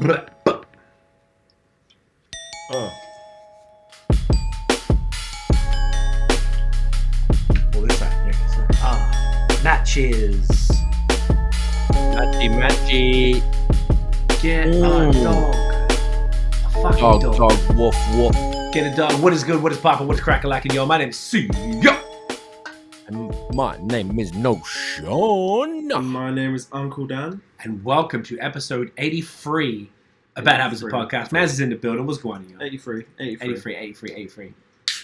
Blah, blah. What is that? Matches. Matchy. Get a dog. A fucking dog. Dog, woof, woof. Get a dog. What is good? What is poppin'? What is crackalackin'? Yo, my name is C. Yo. And my name is No Sean. And my name is Uncle Dan. And welcome to episode 83 of Bad Habits of Podcast. Maz is in the building. What's going on, yo? 83. 83.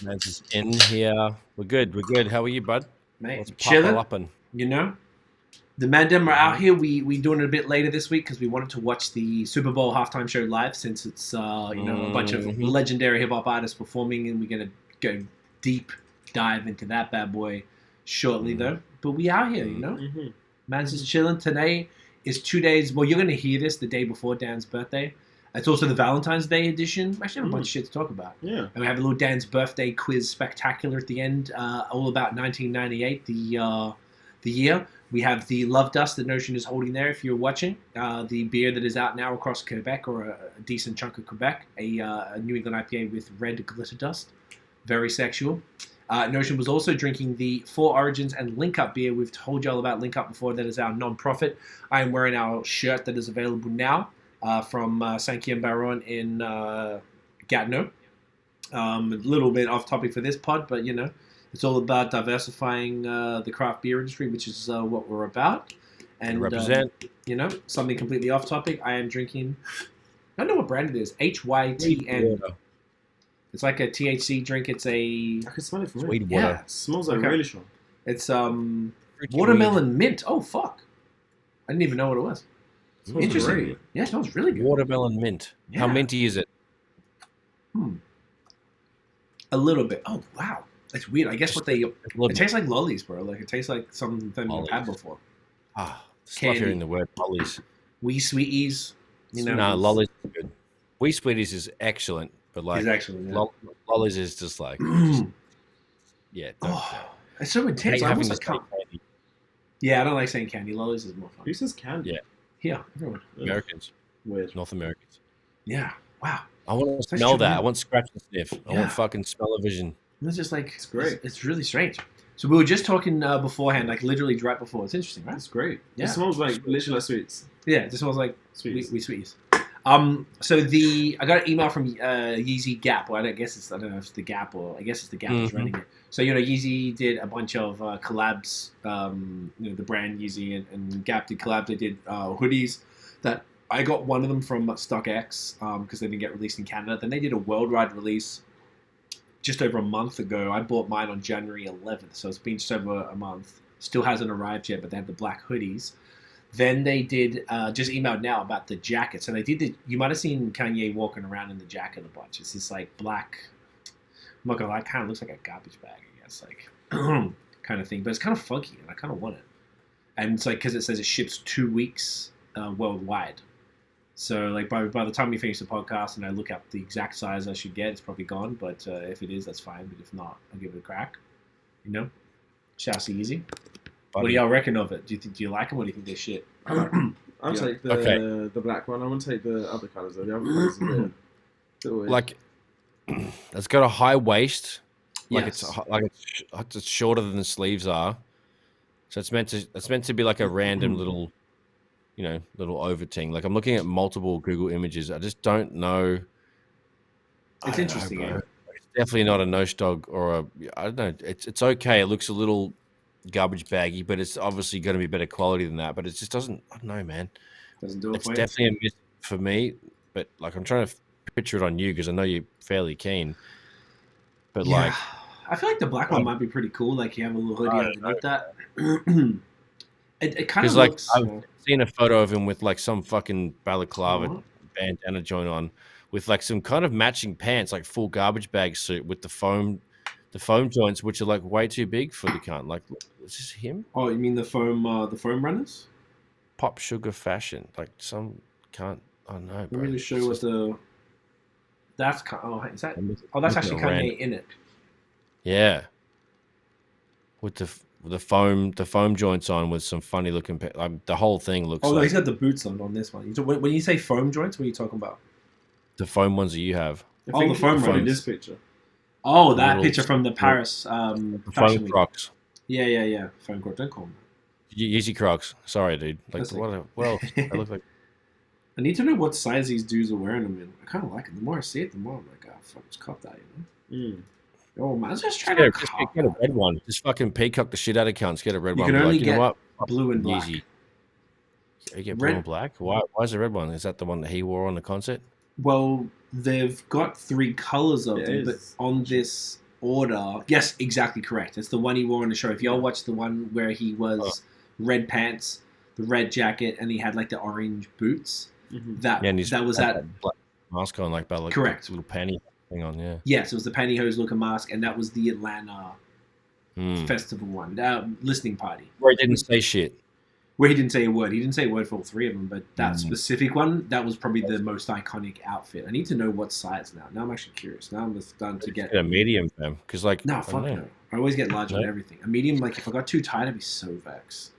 Maz is in here. We're good. How are you, bud? Mate, Let's chilling. pop up and You know? The Mandem are out here. We doing it a bit later this week because we wanted to watch the Super Bowl halftime show live since it's a bunch of legendary hip hop artists performing, and we're gonna go deep dive into that bad boy shortly though. But we out here, you know. Man's just chilling. Today is 2 days. Well, you're gonna hear this the day before Dan's birthday. It's also the Valentine's Day edition. We actually have a bunch of shit to talk about. Yeah. And we have a little Dan's birthday quiz spectacular at the end, all about 1998, the year. We have the Love Dust that Notion is holding there if you're watching. The beer that is out now across Quebec, or a decent chunk of Quebec. A New England IPA with red glitter dust. Very sexual. Notion was also drinking the Four Origins and Link Up beer. We've told you all about Link Up before. That is our non-profit. I am wearing our shirt that is available now from Saint-Guillaume Baron in Gatineau. A little bit off topic for this pod, but you know. It's all about diversifying the craft beer industry, which is what we're about. And represent. Something completely off topic. I am drinking. I don't know what brand it is. HYTN. It's like a THC drink. It's a. I can smell it from here. Sweet water. Yeah, it smells like really strong. It's watermelon mint. Oh fuck! I didn't even know what it was. Interesting. Great. Yeah, it smells really good. Watermelon mint. Yeah. How minty is it? A little bit. Oh wow. It's weird. I guess what they... It tastes like lollies, bro. Like, it tastes like something you've had before. Just love hearing the word lollies. Wee sweeties. No, lollies is good. Wee sweeties is excellent, but like... It's excellent, yeah. Lollies is just like... yeah. It's so intense. I almost can't... candy. Yeah, I don't like saying candy. Lollies is more fun. Who says candy? Yeah. Yeah, everyone. Americans. Weird. North Americans. Yeah. Wow. I want to smell that. I want scratch and sniff. I Yeah. want fucking smell-o-vision. It's just like... It's great. It's really strange. So we were just talking beforehand, like literally right before. It's interesting, right? It's great. Yeah. It smells like literally like sweets. Yeah, it just smells like Sweets. wee sweeties. So I got an email from Yeezy Gap. Well, I don't know if it's the Gap or I guess it's the Gap that's running it. So Yeezy did a bunch of collabs. The brand Yeezy and Gap did collabs. They did hoodies that I got one of them from StockX because they didn't get released in Canada. Then they did a worldwide release just over a month ago. I bought mine on January 11th, so it's been just over a month. Still hasn't arrived yet, but they have the black hoodies. Then they did, just emailed now about the jacket. So they did you might have seen Kanye walking around in the jacket a bunch. It's this like black, I'm not gonna lie, kind of looks like a garbage bag, I guess, like kind of thing. But it's kind of funky, and I kind of want it. And it's like, because it says it ships 2 weeks worldwide. So like by the time we finish the podcast and I look up the exact size I should get, it's probably gone. But if it is, that's fine. But if not, I'll give it a crack. You know, shall easy. What do y'all reckon of it? Do you like them, or do you think they're shit? I'll take the black one. I won't take the other colours though. The other colours are a bit weird. Like, it's got a high waist. Like Yes. it's shorter than the sleeves are. So it's meant to be like a random little over thing. Like I'm looking at multiple Google images. I just don't know. It's interesting. Bro. It's definitely not a nose dog or I don't know. It's okay. It looks a little garbage baggy, but it's obviously going to be better quality than that. But it just doesn't. I don't know, man. Doesn't do it It's for you. definitely a miss for me. But like I'm trying to picture it on you because I know you're fairly keen. But like, I feel like the black one might be pretty cool. Like you have a little hoodie underneath that. It kind of like looks. I've seen a photo of him with like some fucking balaclava bandana joint on, with like some kind of matching pants, like full garbage bag suit with the foam joints, which are like way too big for the cunt. Like, is this him? Oh, you mean the foam runners? Pop sugar fashion, like some cunt. I don't know. Let me just show you what the. That's is that? Oh, that's actually Kanye in it. Yeah. With the foam joints on with some funny looking. The whole thing looks. Oh no, like he's got the boots on this one. When you say foam joints, what are you talking about? the foam ones that you have. I The foam right in ones. this picture. Oh, that Little- picture from the Paris The fashion foam week. Crocs. Yeah. Foam Crocs. Don't call them. Yeezy Crocs. Sorry, dude. Like That's what else? They look like. I need to know what size these dudes are wearing them in. I kind of like it. The more I see it, the more I'm like, oh, fuck, just cop that, you know? Oh, man, I was just trying to cop get a red one. Just fucking peacock the shit out of cunts. Get a red You one. can only you know get what? blue and black. Yeezy. You get blue and black? Why is the red one? Is that the one that he wore on the concert? Well, they've got 3 colors of them, but on this order, yes, exactly correct. It's the one he wore on the show. If y'all watch the one where he was red pants, the red jacket, and he had like the orange boots, that was that black mask on, like correct little panty thing on. Yeah. Yes, it was the pantyhose looking mask, and that was the Atlanta festival one, listening party. Where he didn't say shit. Where he didn't say a word. He didn't say a word for all 3 of them, but that specific one, that was probably the most iconic outfit. I need to know what size now. Now I'm actually curious. Now I'm starting to get a medium, fam. Because fuck no. I always get large on everything. A medium, like if I got too tight, I'd be so vexed.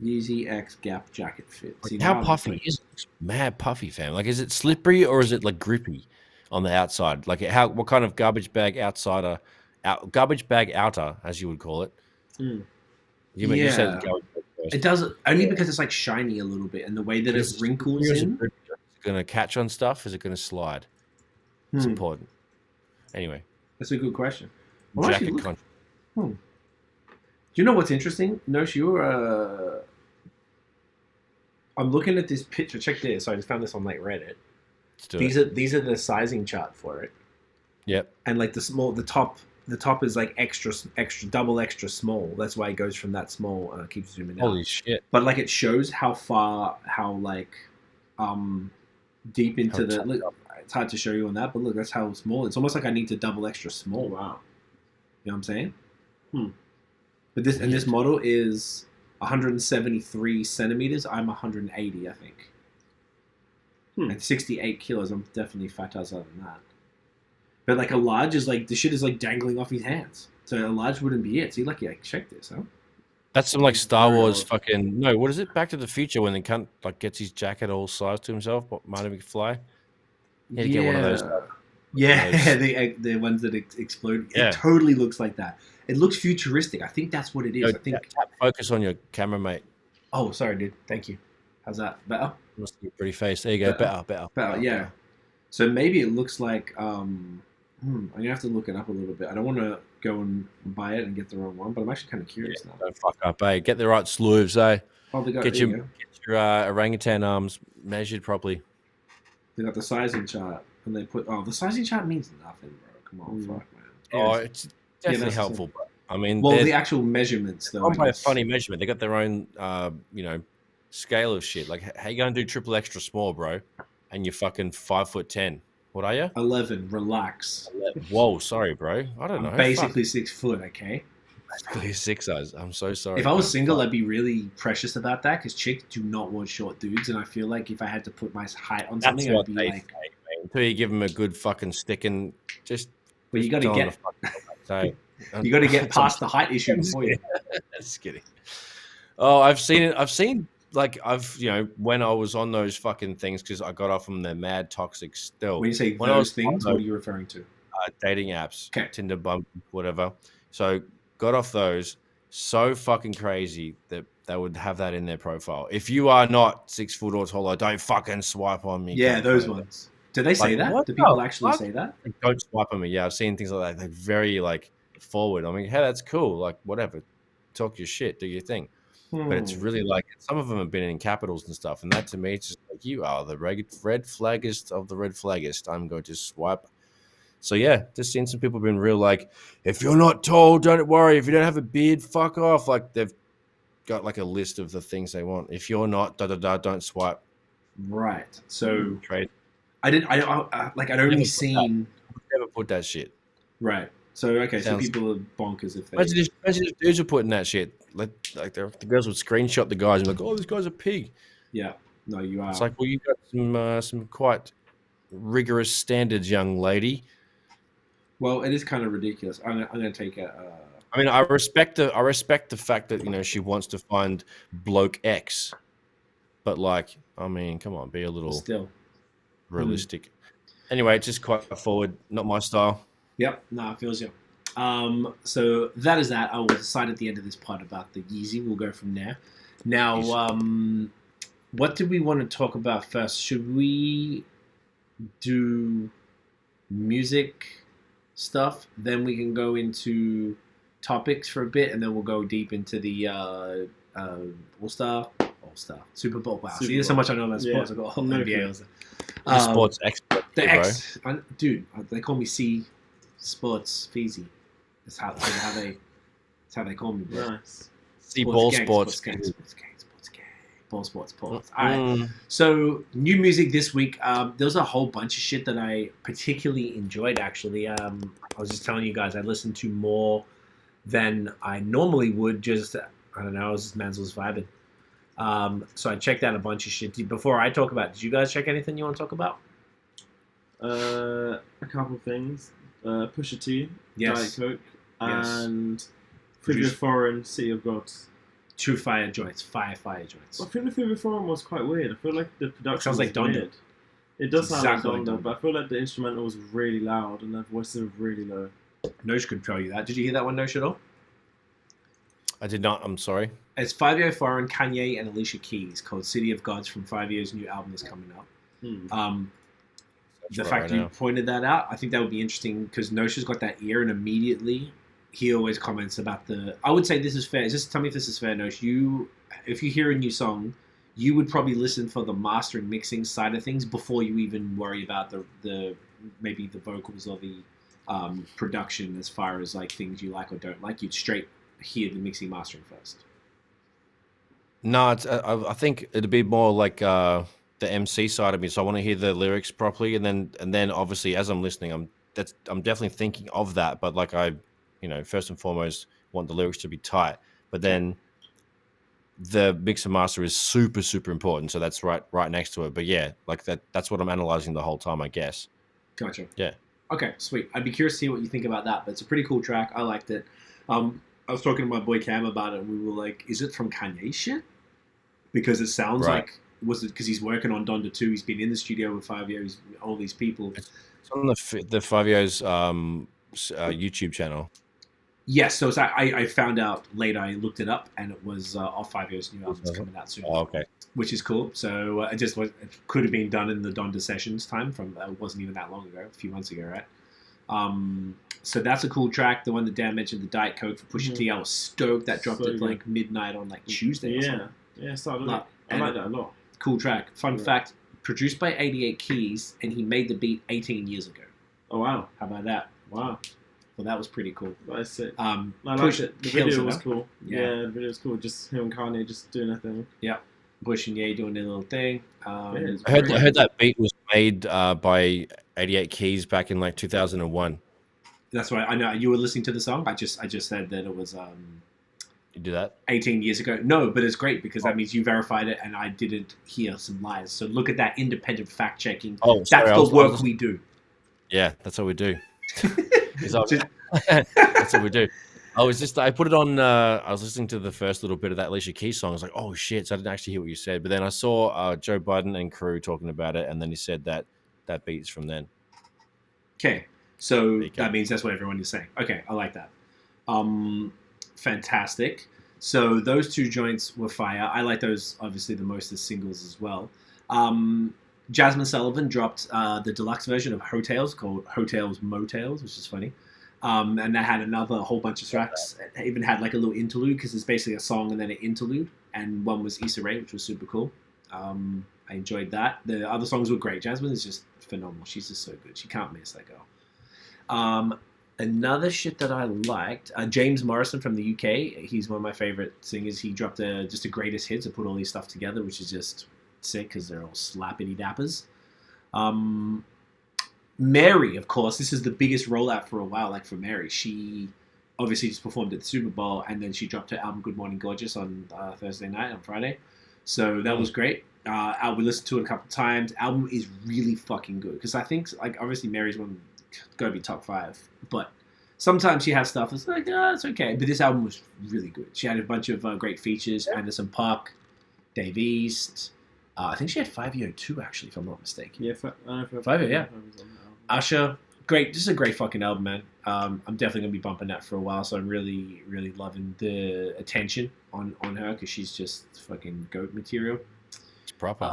Yeezy X Gap jacket fit. See, how puffy is it? It's mad puffy, fam. Like, is it slippery or is it like grippy on the outside? Like, what kind of garbage bag outer, as you would call it? You said garbage bag first. It does only because it's like shiny a little bit, and the way that it wrinkles in. Is it going to catch on stuff? Is it going to slide? It's important. Anyway, that's a good question. Jacket Do you know what's interesting? Nosh, I'm looking at this picture. Check this. So I just found this on like Reddit. These are the sizing chart for it. Yep. And like the top is like extra double extra small. That's why it goes from that small. Keeps zooming out. Holy shit! But like it shows how deep into the. Look, it's hard to show you on that, but look, that's how small. It's almost like I need to double extra small. Wow. You know what I'm saying? But this model is 173 centimeters. I'm 180, I think. And 68 kilos. I'm definitely fatter than that. But like a large is like the shit is like dangling off his hands. So a large wouldn't be it. So you're like, check this, huh? That's some like Star Wars fucking what is it? Back to the Future when the cunt like gets his jacket all sized to himself, but Marty McFly. Yeah, get one of those. Yeah, the ones that explode. Yeah. It totally looks like that. It looks futuristic. I think that's what it is. I think focus on your camera, mate. Oh, sorry, dude. Thank you. How's that? Better? Must be a pretty face. There you go. Better. Yeah. So maybe it looks like I'm gonna have to look it up a little bit. I don't want to go and buy it and get the wrong one, but I'm actually kind of curious now. Don't fuck up, eh? Get the right sleeves, eh? Oh, they got get your orangutan arms measured properly. They got the sizing chart, and they put the sizing chart means nothing, bro. Come on, fuck, man. Oh, it's definitely helpful, but I mean, the actual measurements though. By a funny measurement, they got their own, scale of shit. Like, how you gonna do triple extra small, bro? And you're fucking 5'10". What are you? 11. Relax. 11. Whoa, sorry, bro. I don't know. Basically 6 foot. Okay. Basically 6 eyes. I'm so sorry. If I was single, I'd be really precious about that because chicks do not want short dudes, and I feel like if I had to put my height on something, I'd be like. Until you give them a good fucking stick and just. But you got to get. You got to get past the height issue before you. Just kidding. Oh, I've seen it. When I was on those fucking things, because I got off them, they're mad toxic still. When you say those things, what are you referring to? Dating apps, Tinder, Bumble, whatever. So got off those. So fucking crazy that they would have that in their profile. If you are not 6 foot or taller, don't fucking swipe on me. Yeah, those ones. Do they say that? Do people actually say that? Don't swipe on me. Yeah, I've seen things like that. They're very forward. I mean, hey, that's cool. Like, whatever. Talk your shit. Do your thing. But it's really some of them have been in capitals and stuff. And that to me, it's just like, you are the red flaggist of the red flaggist. I'm going to swipe. So yeah, just seen some people being real if you're not tall, don't worry. If you don't have a beard, fuck off. Like they've got a list of the things they want. If you're not, don't swipe. Right. So trade. I'd only seen. Never put that shit. Right. So okay, so people are bonkers if they. Imagine if dudes are putting that shit. The girls would screenshot the guys and oh, this guy's a pig. Yeah. No, you are. It's like, well, you got some quite rigorous standards, young lady. Well, it is kind of ridiculous. I'm going to take a. I mean, I respect the fact that, you know, she wants to find bloke X, but like, I mean, come on, be a little Still realistic. Anyway, just quite forward, not my style. Yep, no, it feels you. So that is that. I will decide at the end of this part about the Yeezy. We'll go from there. Now, what did we want to talk about first? Should we do music stuff? Then we can go into topics for a bit, and then we'll go deep into the All-Star, Super Bowl. Wow, see, there's so much I know about sports. I've got a whole NBA also. Sports expert, The bro. X, dude, they call me C Sports Feezy. That's how they call me, bro. Nice. See ball sports. Sports All right. So new music this week. There was a whole bunch of shit that I particularly enjoyed. Actually, I was just telling you guys I listened to more than I normally would. Just I don't know. I was just Mansell's vibing. So I checked out a bunch of shit. Before I talk about, did you guys check anything you want to talk about? A couple things. Pusha T, Yes. Diet Coke, and Figure Foreign, City of Gods. Two fire joints. Fire joints. I think the Figure Foreign was quite weird. I feel like the production Sounds like was Donda. weird. It does sound Exactly like like Donda, Donda. but I feel like the instrumental was really loud and the voices were really low. Nosh could tell you that. Did you hear that one, Nosh, at all? I did not. I'm sorry. It's 5 Year Foreign, Kanye, and Alicia Keys called City of Gods from 5 Years' new album that's coming up. The fact you pointed that out, I think that would be interesting because Nosha's got that ear, and immediately he always comments about the. I would say this is fair. Just tell me if this is fair, Nosh. If you hear a new song, you would probably listen for the mastering, mixing side of things before you even worry about the maybe the vocals or the production as far as like things you like or don't like. You'd straight hear the mixing, mastering first. No, I think it'd be more like the MC side of me. So I want to hear the lyrics properly, and then obviously as I'm listening, I'm definitely thinking of that. But like first and foremost, want the lyrics to be tight. But then the mix and master is super, super important. So that's right next to it. But yeah, like that's what I'm analyzing the whole time, I guess. Gotcha. Yeah. Okay, sweet. I'd be curious to see what you think about that. But it's a pretty cool track. I liked it. I was talking to my boy Cam about it, and we were like, "Is it from Kanye shit?" Because it sounds like was it because he's working on Donda 2? He's been in the studio with 5 Years, all these people. It's on the 5 Years YouTube channel. Yes, so I found out later. I looked it up, and it was off 5 Years' new album's coming out soon. Oh, okay. Which is cool. So it could have been done in the Donda Sessions time. It wasn't even that long ago, a few months ago, right? So that's a cool track. The one that Dan mentioned, the Diet Coke for Pusha T. I was stoked. That dropped at like midnight on like Tuesday. Or something. Yeah. So I like that a lot. Cool track. Fun fact: produced by 88 Keys, and he made the beat 18 years ago. Oh wow! How about that? Wow. Well, that was pretty cool. That's it. I liked it. The video was cool. Yeah, the video was cool. Just him and Kanye just doing their thing. Yeah, Bush and Ye doing their little thing. I heard that beat was made by 88 Keys back in like 2001. That's right. I know you were listening to the song. I just said that it was. You do that 18 years ago. No, but it's great because that means you verified it, and I didn't hear some lies. So look at that independent fact checking. Oh, sorry, that's the work we do. Yeah, that's what we do. That's what we do. I put it on. I was listening to the first little bit of that Alicia Keys song. I was like, oh shit! So I didn't actually hear what you said, but then I saw Joe Budden and crew talking about it, and then he said that beat's from then. Okay, so that means that's what everyone is saying. Okay, I like that. Fantastic. So those two joints were fire. I like those obviously the most as singles as well. Jasmine Sullivan dropped the deluxe version of Hotels called Hotels Motels, which is funny. And that had a whole bunch of tracks. It even had like a little interlude because it's basically a song and then an interlude. And one was Issa Rae, which was super cool. I enjoyed that. The other songs were great. Jasmine is just phenomenal. She's just so good. She can't miss that girl. Another shit that I liked, James Morrison from the UK. He's one of my favorite singers. He dropped just a greatest hits and put all these stuff together, which is just sick because they're all slappity dappers. Mary, of course, this is the biggest rollout for a while. Like for Mary, she obviously just performed at the Super Bowl, and then she dropped her album "Good Morning Gorgeous" on Thursday night, on Friday. So that was great. We listened to it a couple of times. Album is really fucking good because I think, like, obviously Mary's one gotta be top 5, but Sometimes she has stuff that's like, it's okay. But this album was really good. She had a bunch of great features. Anderson .Paak, Dave East. I think she had 502 actually, if I'm not mistaken. Yeah, 5 yeah. Usher. Great. This is a great fucking album, man. I'm definitely going to be bumping that for a while. So I'm really, really loving the attention on her because she's just fucking GOAT material. It's proper.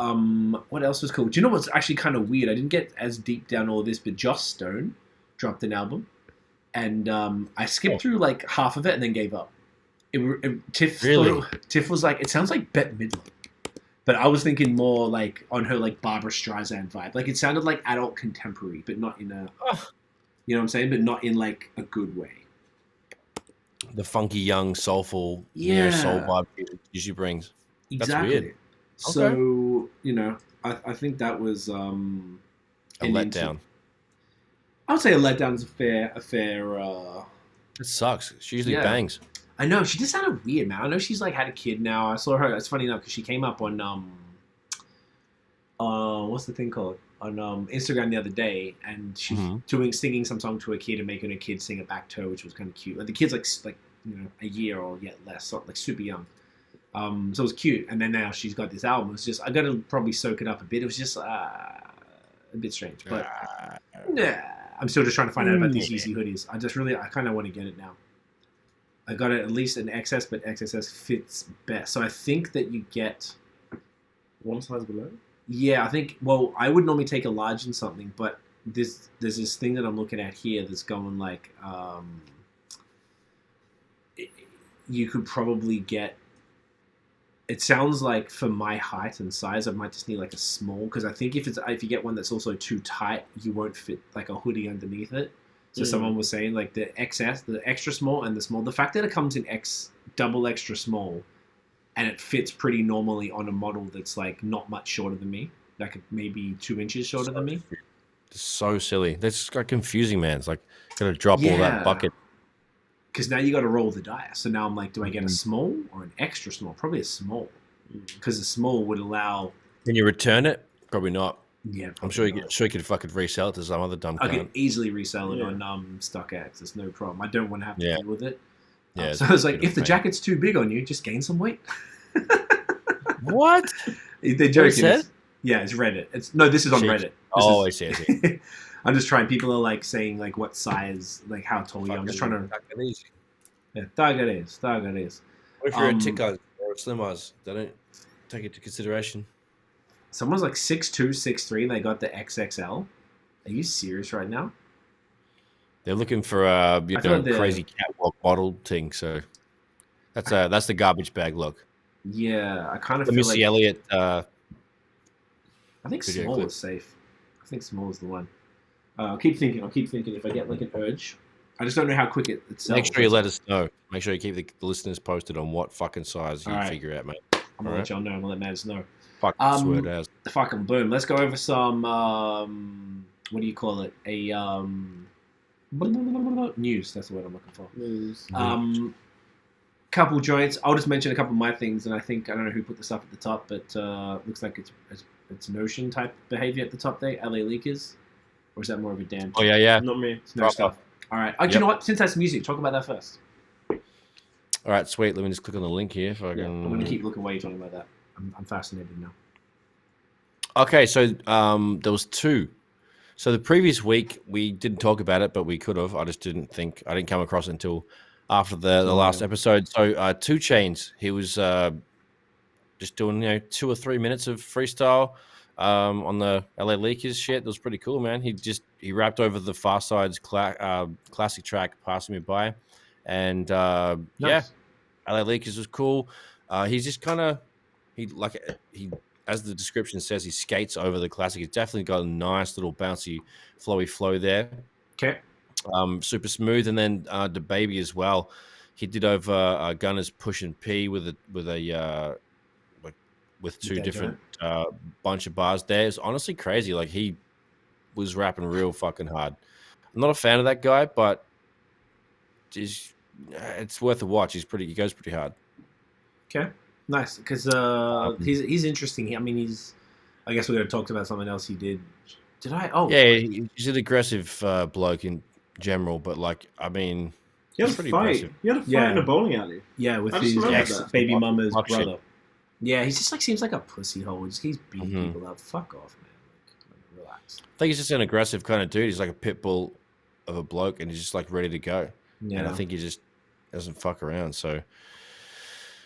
What else was cool? Do you know what's actually kind of weird? I didn't get as deep down all this, but Joss Stone dropped an album. And I skipped through like half of it and then gave up. Tiff was like, it sounds like Bette Midler. But I was thinking more like on her like Barbara Streisand vibe. Like it sounded like adult contemporary, but not in a, you know what I'm saying? But not in like a good way. The funky, young, soulful, soul vibe it usually brings. Exactly. That's weird. So, you know, I think that was a letdown. I would say a letdown is a fair. It sucks. She usually bangs. I know she just sounded weird, man. I know she's like had a kid now. I saw her. It's funny enough because she came up on what's the thing called on Instagram the other day, and she's singing some song to her kid and making her kid sing it back to her, which was kind of cute. Like the kid's like you know a year or yet less, so like super young. So it was cute. And then now she's got this album. It's just I got to probably soak it up a bit. It was just a bit strange, but I'm still just trying to find out about these Yeezy hoodies. I kind of want to get it now. I got it at least an XS, but XSS fits best. So I think that you get one size below. Yeah, I think. Well, I would normally take a large in something, but there's this thing that I'm looking at here that's going like you could probably get. It sounds like for my height and size, I might just need like a small because I think if you get one that's also too tight, you won't fit like a hoodie underneath it. So someone was saying like the XS, the extra small and the small. The fact that it comes in double extra small, and it fits pretty normally on a model that's like not much shorter than me, like maybe 2 inches shorter than me. It's so silly. That's got confusing, man. It's like gotta drop all that bucket. Because now you got to roll the dice. So now I'm like, do I get a small or an extra small? Probably a small, because the small would allow. Can you return it? Probably not. Yeah, I'm sure you could fucking resell it to some other dumb. I could easily resell it on StockX. There's no problem. I don't want to have to deal with it. Yeah. So I was like, if the jacket's too big on you, just gain some weight. What? They're joking. Yeah, it's Reddit. This is on Reddit. I see. I'm just trying. People are like saying like what size, like how tall you are. I'm just trying to. Yeah, tag it is. What if you're a ticker or a slimmers? They don't take it into consideration. Someone's like 6'2", 6'3", and they got the XXL. Are you serious right now? They're looking for crazy catwalk model thing. So that's the garbage bag look. Yeah, I kind of feel Missy Elliott. I think small is safe. I think small is the one. I'll keep thinking. If I get like an urge, I just don't know how quick it sells. Make sure you let us know. Make sure you keep the listeners posted on what fucking size you figure out, mate. I'm gonna let y'all know. I'm gonna let Mads know. Swear as. Fucking boom. Let's go over some. What do you call it? News. That's the word I'm looking for. News. Couple joints. I'll just mention a couple of my things, and I don't know who put this up at the top, but looks like it's Notion type behavior at the top there. LA Leakers, or is that more of a Dan? Oh yeah. Not me. It's no stuff. All right. Do you know what? Since that's music, talk about that first. All right, sweet. Let me just click on the link here. If I can... I'm gonna keep looking while you're talking about that. I'm fascinated now. Okay, so there was two. So the previous week we didn't talk about it, but we could have. I didn't come across it until after the last episode. So 2 Chainz, he was just doing 2 or 3 minutes of freestyle on the LA Leakers shit. It was pretty cool, man. He rapped over the Far Side's classic track, "Passing Me By," and Nice. LA Leakers was cool. He's just kind of as the description says, he skates over the classic. He's definitely got a nice little bouncy, flowy flow there. Okay. Super smooth, and then the baby as well. He did over Gunna's Push and P with two different bunch of bars there. It's honestly crazy. Like he was rapping real fucking hard. I'm not a fan of that guy, but it's worth a watch. He goes pretty hard. Okay. Nice, because he's interesting. I mean, I guess we would have talked about something else he did. Did I? Oh, yeah, he's an aggressive bloke, and general, but like, I mean, He had it's a pretty fight. impressive. He had a fight Yeah. in a bowling alley. Yeah, with I just his remembered ex that. baby mama's Fuck shit. brother. Yeah, he just like seems like a pussy hole. He just keeps beating Mhm. people up. Fuck off, man. Like, relax. I think he's just an aggressive kind of dude. He's like a pit bull of a bloke, and he's just like ready to go. Yeah. And I think he just doesn't fuck around. So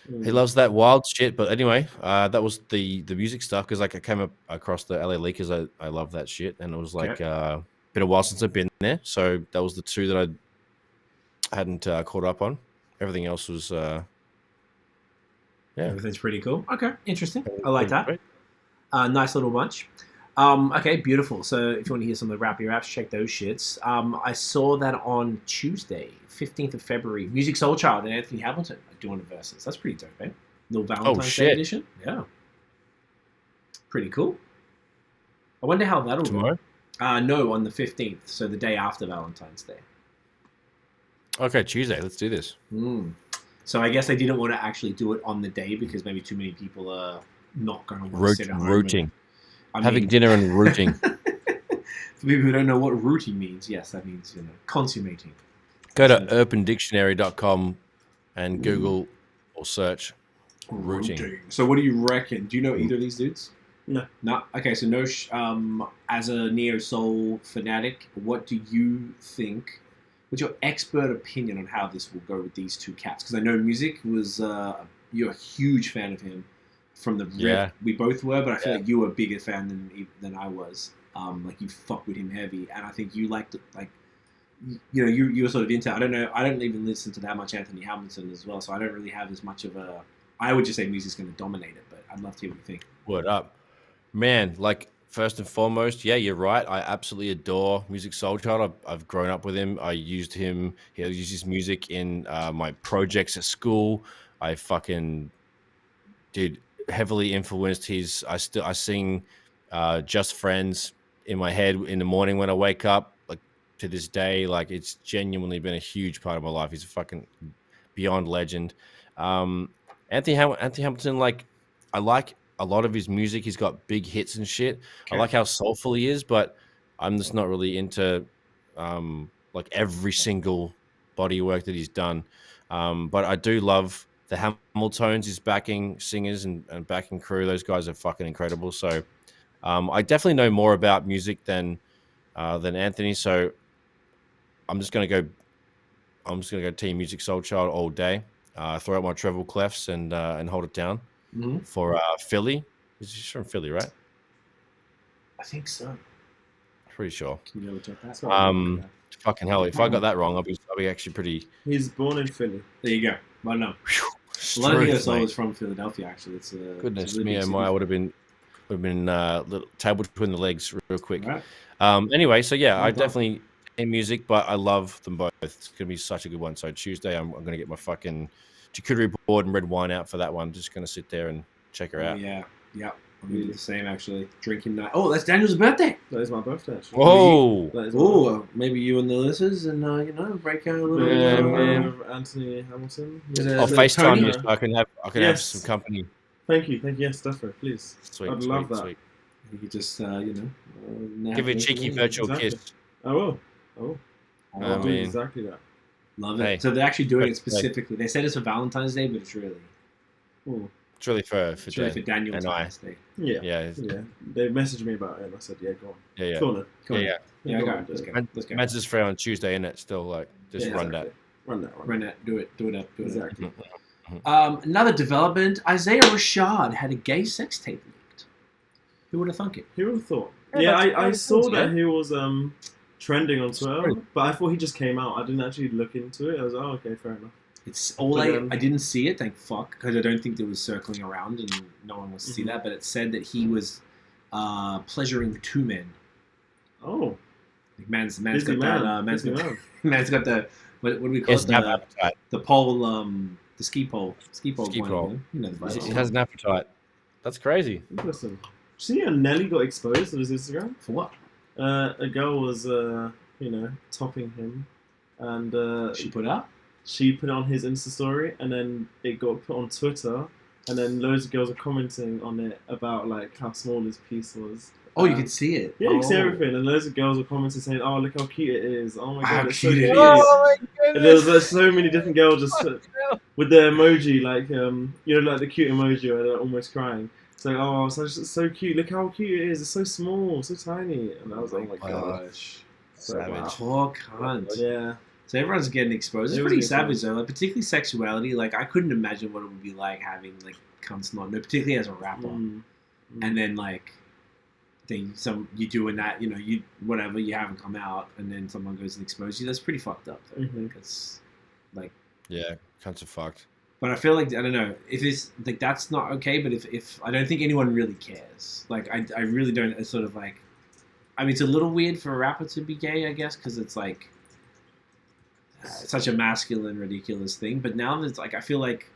Mm. he loves that wild shit. But anyway, that was the music stuff, because like I came up across the LA Leakers. I love that shit, and it was like been a while since I've been there. So that was the two that I hadn't caught up on. Everything else was yeah. Everything's pretty cool. Okay, interesting. I like that. Great. Nice little bunch. Okay, beautiful. So if you want to hear some of the rappy raps, check those shits. I saw that on Tuesday, 15th of February. Musiq Soulchild and Anthony Hamilton are doing a versus. That's pretty dope, eh? Little Valentine's Day shit. edition. Yeah. Pretty cool. I wonder how that'll Tomorrow? go. No, on the 15th, so the day after Valentine's Day. Okay, Tuesday. Let's do this. So I guess they didn't want to actually do it on the day because maybe too many people are not going to want to sit at home. Rooting. and- Having dinner and rooting. For people who don't know what rooting means, yes, that means, consummating. Go to urbandictionary.com and Google or search rooting. So what do you reckon? Do you know either of these dudes? No. No? Okay, so no. As a neo-soul fanatic, what do you think? What's your expert opinion on how this will go with these two cats? Because I know Musiq was, you're a huge fan of him from the rip. Yeah. We both were, but I feel like you were a bigger fan than I was. Like you fucked with him heavy, and I think you liked it, like, you were sort of into. I don't know. I don't even listen to that much Anthony Hamilton as well, so I don't really have as much of a. I would just say Music's going to dominate it, but I'd love to hear what you think. Word up. Man, like, first and foremost, yeah, you're right. I absolutely adore Musiq Soulchild. I've grown up with him. I used him. He used his music in my projects at school. I fucking did heavily influenced his. I sing Just Friends in my head in the morning when I wake up. Like, to this day, like, it's genuinely been a huge part of my life. He's a fucking beyond legend. Anthony Hamilton, like, I like a lot of his music. He's got big hits and shit. Okay. I like how soulful he is, but I'm just not really into like every single body work that he's done. But I do love the Hamiltones, his backing singers and backing crew. Those guys are fucking incredible. So I definitely know more about music than Anthony. So I'm just gonna go team Musiq Soulchild all day. Throw out my treble clefs and hold it down for Philly. He's from Philly, right? I think so. Pretty sure. Can you check that? Fucking hell! If I got that wrong, I'll be actually pretty. He's born in Philly. There you go. Well, no. A lot of Strength, neo-soul mate. is from Philadelphia. Actually, it's a Goodness it's a really me, big oh city. my! I would have been little table between the legs real quick. Right. Anyway, so yeah, I Well done. definitely in music, but I love them both. It's gonna be such a good one. So Tuesday, I'm gonna get my fucking charcuterie board and red wine out for that one. Just gonna sit there and check her out. Yeah. I'm gonna do the same actually. Drinking night. Oh, that's Daniel's birthday. That is my birthday, actually. Whoa! That is my Oh, maybe you and the listeners and break out a little. birthday. With Anthony Hamilton. Yeah. I'll FaceTime Tony. you so I can have Yes. some company. Thank you. Yes, definitely. Please. Sweet, I'd sweet, love that. sweet. You could just Give it a cheeky virtual Exactly. kiss. I will. I'll do mean- exactly that. Love it. Hey. So they're actually doing it Hey. specifically. They said it's for Valentine's Day, but it's really It's really for Daniel's and I. Day. Yeah. Yeah, They messaged me about it, and I said, "Yeah, go on." yeah. Go on then. Cool. Yeah. Yeah, Go go. on, Let's do go. it. Let's go. Man's just free on Tuesday, isn't it? Still, like, just Yeah, run that. Run that. Run it. Do it. Do it up. Do it up. Exactly. Another development: Isaiah Rashad had a gay sex tape leaked. Who would have thunk it? Who would have thought? Yeah, Yeah, that's- I that saw sounds that good. he was trending on Twitter, Sorry. but I thought he just came out. I didn't actually look into it. I was like, oh, okay, fair enough. It's all But, I didn't see it, thank fuck, because I don't think it was circling around and no one wants to see that. But it said that he was pleasuring two men. Oh, Like man's busy got man. that. Man's Busy got, man. man's got the what do we call Yes, it? have appetite. The pole, the ski pole, Ski one, pole. You know the Wow. He vibes. has an appetite. That's crazy. Interesting. See how Nelly got exposed on his Instagram? For what? A girl was, topping him, and She put up. she put it on his Insta story, and then it got put on Twitter, and then loads of girls are commenting on it about like how small his piece was. Oh, you can see it. Yeah, you can see everything, and loads of girls were commenting saying, "Oh, look how cute it is! Oh my god, How it's so cute cute!" it is. Oh my And there was goodness. like so many different girls just with the emoji, like you know, like the cute emoji where they're almost crying. So, oh, so cute! Look how cute it is! It's so small, so tiny. And I was like, oh my gosh, Savage. Poor cunt. Yeah. So everyone's getting exposed. It's It was pretty getting savage exposed. though. Like particularly sexuality. Like I couldn't imagine what it would be like having like cunts not know, particularly as a rapper. And then like you doing that, you know, you whatever, you haven't come out, and then someone goes and exposes you. That's pretty fucked up though. Mhm. Like it's like, Yeah, cunts are fucked. but I feel like I don't know if it's like that's not okay. But if I don't think anyone really cares. Like I really don't. It's sort of like, I mean, it's a little weird for a rapper to be gay, I guess, because it's like such a masculine, ridiculous thing. But now it's like I feel like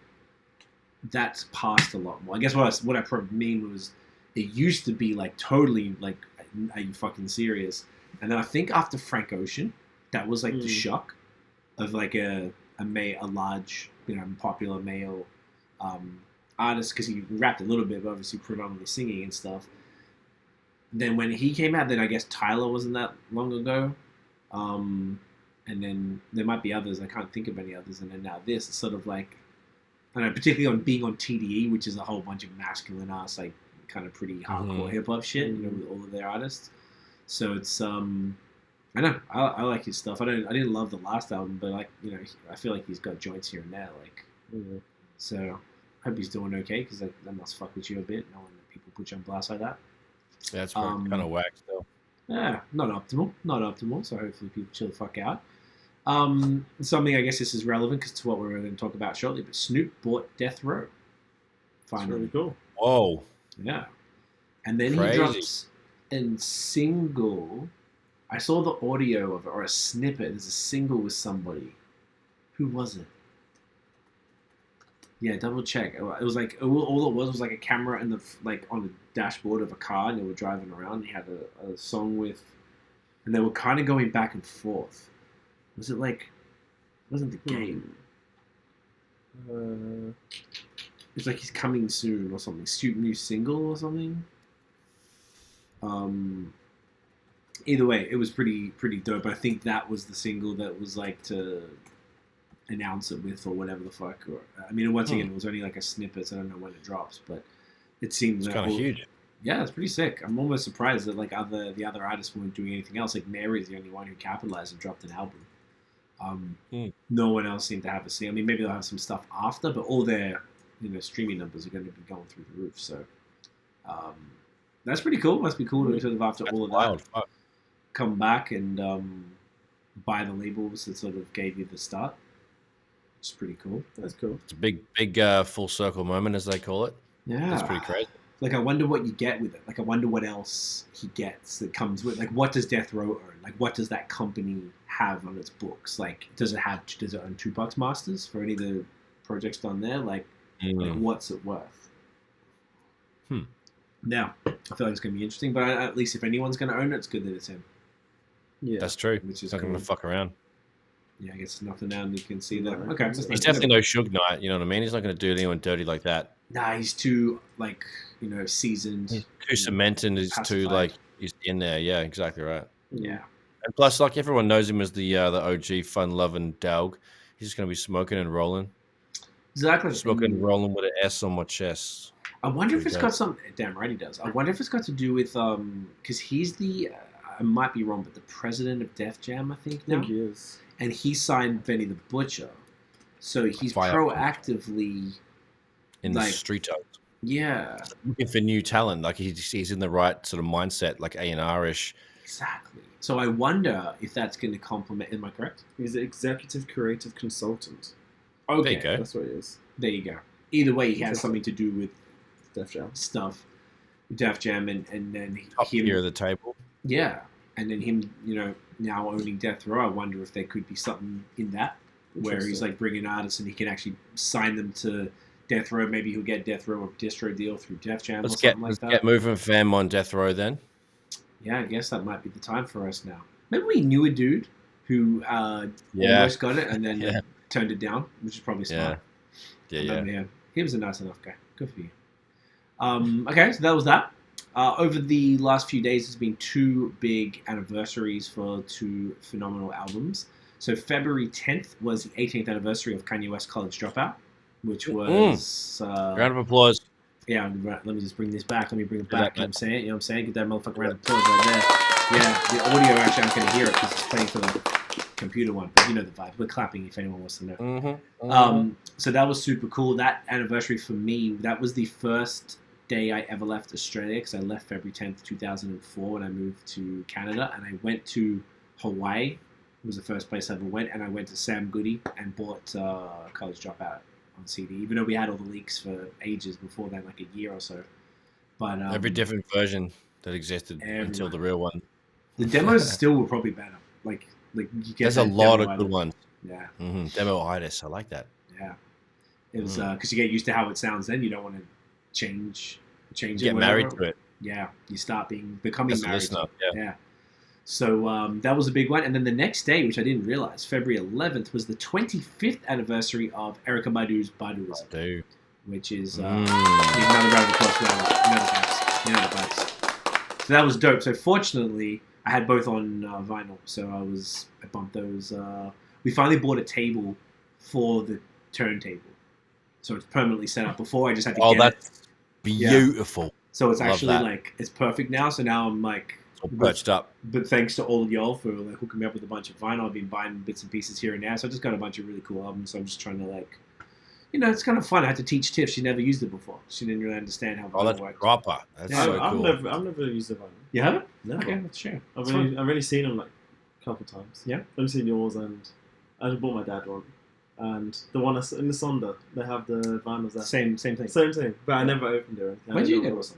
that's passed a lot more. I guess what I probably mean was it used to be like totally like, are you fucking serious? And then I think after Frank Ocean, that was like the shock of like a large, you know, popular male artist, because he rapped a little bit, but obviously predominantly singing and stuff. Then when he came out, then I guess Tyler wasn't that long ago. And then there might be others. I can't think of any others. And then now this is sort of like, I don't know, particularly on being on TDE, which is a whole bunch of masculine ass, like kind of pretty hardcore hip hop shit, you know, with all of their artists. So it's I know I like his stuff. I didn't love the last album, but like, you know, I feel like he's got joints here and there, like. So I hope he's doing okay, because that must fuck with you a bit, knowing that people put you on blast like that. Yeah, it's kind of whack still. Yeah, not optimal. So hopefully people chill the fuck out. Something, I guess this is relevant because to what we're going to talk about shortly, but Snoop bought Death Row. Finally. That's really cool. Whoa. Yeah. And then Crazy. he drops a single. I saw the audio of it, or a snippet. There's a single with somebody. Who was it? Yeah, double check. It was like all it was like a camera and like on the dashboard of a car, and they were driving around. He had a song with, and they were kind of going back and forth. Was it like? It wasn't the game? It's like he's coming soon or something. Shoot new single or something. Either way, it was pretty dope. I think that was the single that was like to announce it with, or whatever the fuck. Or I mean, once again, it was only like a snippet, so I don't know when it drops, but it seems it's kind of huge. Yeah, it's pretty sick. I'm almost surprised that like the other artists weren't doing anything else. Like Mary's the only one who capitalized and dropped an album. No one else seemed to have a single. I mean, maybe they'll have some stuff after, but all their, you know, streaming numbers are going to be going through the roof. So that's pretty cool. Must be cool to sort of after all of that come back and buy the labels that sort of gave you the start. It's pretty cool. That's cool. It's a big full circle moment, as they call it. Yeah, That's pretty crazy. Like, I wonder what you get with it. Like, I wonder what else he gets that comes with. Like, what does Death Row own? Like, what does that company have on its books? Like, does it own Tupac's masters for any of the projects done there? Like what's it worth? Now, I feel like it's going to be interesting, but at least if anyone's going to own it, it's good that it's him. Yeah, that's true. Which is it's not going to fuck around. Yeah, I guess nothing now, and you can see that. Okay, he's definitely no Suge Knight. You know what I mean? He's not going to do anyone dirty like that. Nah, he's too, like, you know, seasoned. He's too cemented. He's too, like, he's in there. Yeah, exactly right. Yeah. And plus, like, everyone knows him as the OG fun-loving dog. He's just going to be smoking and rolling. Exactly. Smoking and rolling with an S on my chest. I wonder if it's got some... Damn right he does. I wonder if it's got to do with... Because he's the... I might be wrong, but the president of Def Jam, I think, now. I think he is. And he signed Benny the Butcher. So he's proactively... in the street art. Yeah. Looking for new talent. Like, he's in the right sort of mindset, like A&R-ish. Exactly. So I wonder if that's going to complement... Am I correct? He's an executive creative consultant. Okay. There you go. That's what he is. There you go. Either way, he has something to do with Def Jam stuff. Def Jam and then Top tier of the table. Yeah. And then him, you know, now owning Death Row, I wonder if there could be something in that where he's like bringing artists and he can actually sign them to Death Row. Maybe he'll get Death Row a distro deal through Def Jam or something like that. Let's get moving, fam, on Death Row then. Yeah, I guess that might be the time for us now. Maybe we knew a dude who almost got it and then turned it down, which is probably smart. Yeah. He was a nice enough guy. Good for you. Okay, so that was that. Over the last few days, there's been 2 big anniversaries for 2 phenomenal albums. So February 10th was the 18th anniversary of Kanye West College Dropout, which was... round of applause. Yeah, let me just bring this back. Let me bring it back. You know what I'm saying? You know what I'm saying? Get that motherfucking round of applause right there. Yeah, the audio actually, I can't hear it because it's playing for the computer one. But you know the vibe. We're clapping if anyone wants to know. So that was super cool. That anniversary for me, that was the first day I ever left Australia because I left February 10th, 2004 when I moved to Canada. And I went to Hawaii. It was the first place I ever went. And I went to Sam Goody and bought College Dropout on CD, even though we had all the leaks for ages before then, like a year or so. But every different version that existed until the real one. The demos still were probably better. Like you get there's a lot of good ones. Yeah. Demo-itis. I like that. Yeah. It was because you get used to how it sounds. Then you don't want to change it. Get married to it. Yeah. You start becoming married. To it. Yeah. So that was a big one. And then the next day, which I didn't realize, February 11th, was the 25th anniversary of Erykah Badu's Baduizm. Which is another round of applause for that one. You know the vibes. So that was dope. So fortunately, I had both on vinyl. So I bumped those. We finally bought a table for the turntable. So it's permanently set up. Before I just had to get it. Oh, that's beautiful. Yeah. So it's actually it's perfect now. So now I'm perched up. But thanks to all of y'all for hooking me up with a bunch of vinyl. I've been buying bits and pieces here and there. So I just got a bunch of really cool albums. So I'm just trying to it's kind of fun. I had to teach Tiff. She never used it before. She didn't really understand how vinyl works. Proper. That's so cool. I've never used a vinyl. You haven't? No. Okay, let's share. I've only seen them a couple times. Yeah. I've only seen yours, and I just bought my dad one. And the one in the Sonder, they have the vinyls there. Same thing. Same thing. But I never opened it. When did you get it?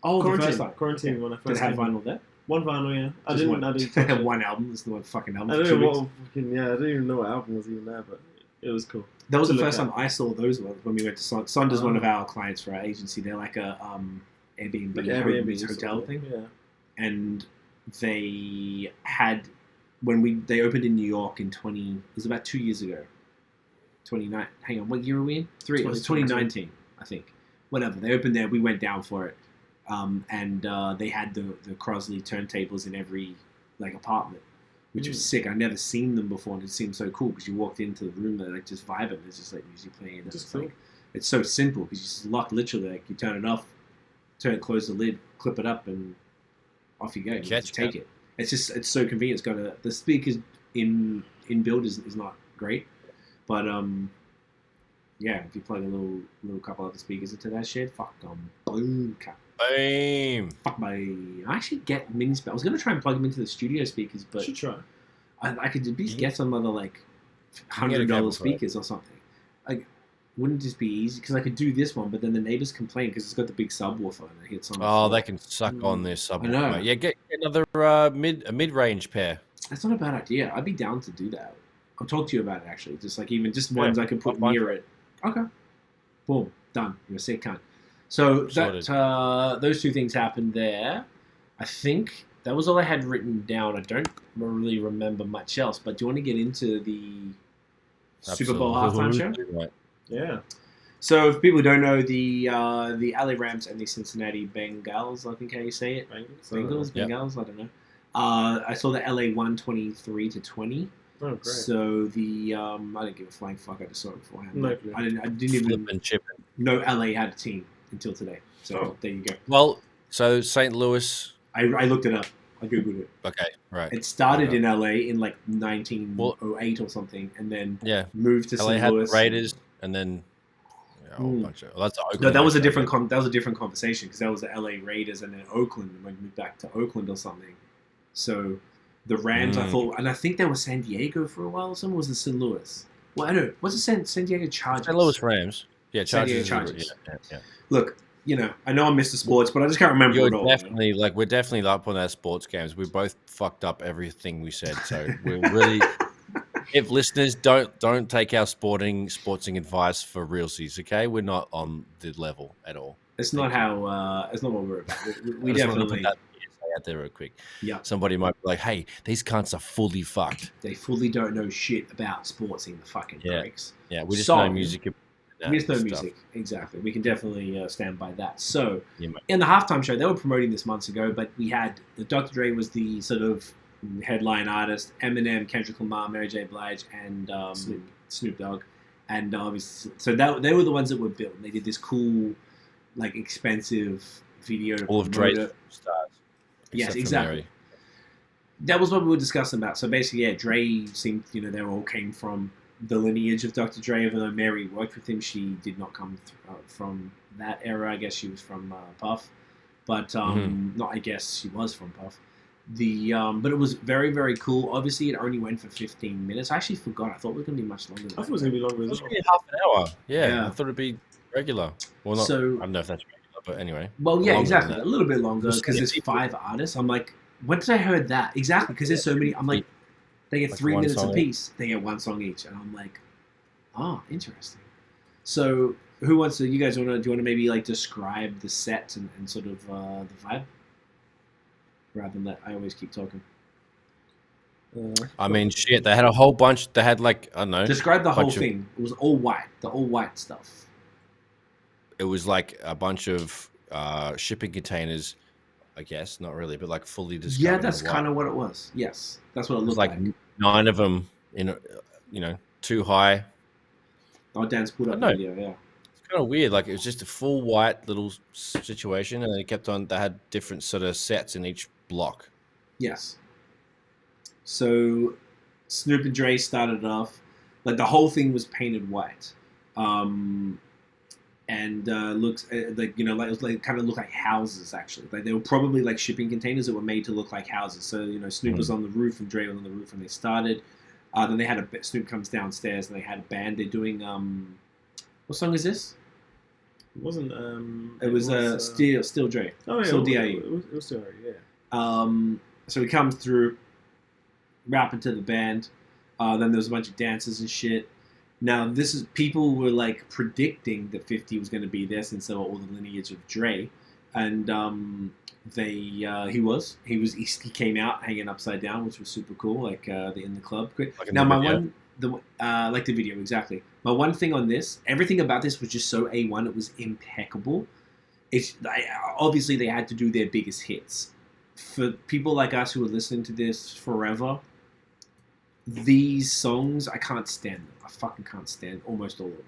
Oh, quarantine. The first time. Quarantine when I first. Did it have vinyl there? One vinyl, yeah. I didn't touch one album. It's the one fucking album. I don't know even know what album was even there, but it was cool. That was the first time I saw those ones when we went to Sonder's one of our clients for our agency. They're like a Airbnb hotel thing. Yeah. And they had they opened in New York in it was about 2 years ago. 29. Hang on, what year are we in? It was 2019, I think. Whatever. They opened there. We went down for it. And they had the Crosley turntables in every apartment, which was sick. I'd never seen them before, and it seemed so cool because you walked into the room and just vibing. There's just music playing. And it's cool. It's so simple because you just lock literally you turn it off, close the lid, clip it up, and off you go. You just take it. It's so convenient. It's got the speakers in build is not great, but yeah, if you plug a little couple other speakers into that shit, fuck them, boom, cut. Fuck my! I actually get mini speakers. I was gonna try and plug them into the studio speakers, but should try. I could at least get some other $100 speakers or something. Wouldn't just be easy because I could do this one, but then the neighbors complain because it's got the big subwoofer and it hits on. Oh, they can suck on their subwoofer. I know. Yeah, get another mid-range pair. That's not a bad idea. I'd be down to do that. I'll talk to you about it actually. Just ones I can put near it. Okay. Boom. Done. You're a sick cunt. So those 2 things happened there. I think that was all I had written down. I don't really remember much else. But do you want to get into the Super Bowl halftime show? Right. Yeah. So if people don't know, the LA Rams and the Cincinnati Bengals, I think how you say it. Bengals. I don't know. I saw the LA won 23-20. Oh, great. So I didn't give a flying fuck. I just saw it beforehand. No, I didn't even know LA had a team until today. So there you go. Well, so St. Louis. I looked it up. I googled it. Okay, right. It started in LA in 1908 or something, and then moved to LA St. had Louis. The Raiders, and then a whole bunch of. Well, that was a different conversation because that was the LA Raiders, and then Oakland, and moved back to Oakland or something. So the Rams, I thought, and I think they were San Diego for a while. Or something was the St. Louis. Well, I don't know. What's the San Diego Chargers? St. Louis Rams. Yeah, Chargers. Yeah. Look, I know I'm Mr. Sports, but I just can't remember it all. Definitely, we're definitely up on our sports games. We both fucked up everything we said, so we're really. If listeners don't take our sportsing advice for realsies, okay? We're not on the level at all. It's not how. It's not what we're about. We definitely. Out there real quick. Yeah. Somebody might be like, hey, these cunts are fully fucked. They fully don't know shit about sports in the fucking breaks. Yeah, we just know music. Miss No stuff. Music, exactly. We can definitely stand by that. So, Yeah, mate. in the halftime show, they were promoting this months ago, but we had Dr. Dre was the sort of headline artist, Eminem, Kendrick Lamar, Mary J. Blige, and Snoop Dogg, and obviously, so they were the ones that were built. They did this cool, like expensive video. All of Dre's stars. Yes, exactly. Mary. That was what we were discussing about. So basically, yeah, Dre seemed, they all came from the lineage of Dr. Dre. Even though Mary worked with him, she did not come from that era. I guess she was from Puff, but not. I guess she was from Puff. But it was very, very cool. Obviously, it only went for 15 minutes. I actually forgot. I thought it was going to be much longer. I thought it was going to be longer. It was going to be half an hour. Yeah, I thought it'd be regular. Well, not. So, I don't know if that's regular, but anyway. Well, yeah, exactly. A little bit longer because there's 5 artists. I'm like, when did I heard that? Exactly, because there's so many. I'm like, they get 3 minutes apiece. They get 1 song each, and I'm like, oh, interesting. So, who wants to? You guys do you want to maybe like describe the set and sort of the vibe, rather than that I always keep talking. I mean, shit. They had a whole bunch. They had like, I don't know. Describe the whole thing. It was all white. The all white stuff. It was like a bunch of shipping containers. I guess not really, but like fully discovered. Yeah, that's kind of what it was. Yes, that's what it looked like. 9 of them in, 2 high. Oh, Dan's put up the video. Yeah, it's kind of weird. Like it was just a full white little situation, and they kept on. They had different sort of sets in each block. Yes. So Snoop and Dre started off like the whole thing was painted white. And looks like it was like kind of look like houses actually. Like they were probably like shipping containers that were made to look like houses. So Snoop was on the roof and Dre was on the roof when they started. Then they had Snoop comes downstairs and they had a band. They're doing what song is this? It wasn't. It was Still Dre. Oh yeah, Still D.I.E. It was Still Dre. Yeah. So he comes through, rapping to the band. Then there was a bunch of dances and shit. Now, people were like predicting that 50 was going to be there since they were all the lineage of Dre, and he came out hanging upside down, which was super cool, like in the club. Like now, like the video exactly. My one thing on this, everything about this was just so A1. It was impeccable. Obviously they had to do their biggest hits. For people like us who are listening to this forever, these songs, I can't stand them. I fucking can't stand almost all of them.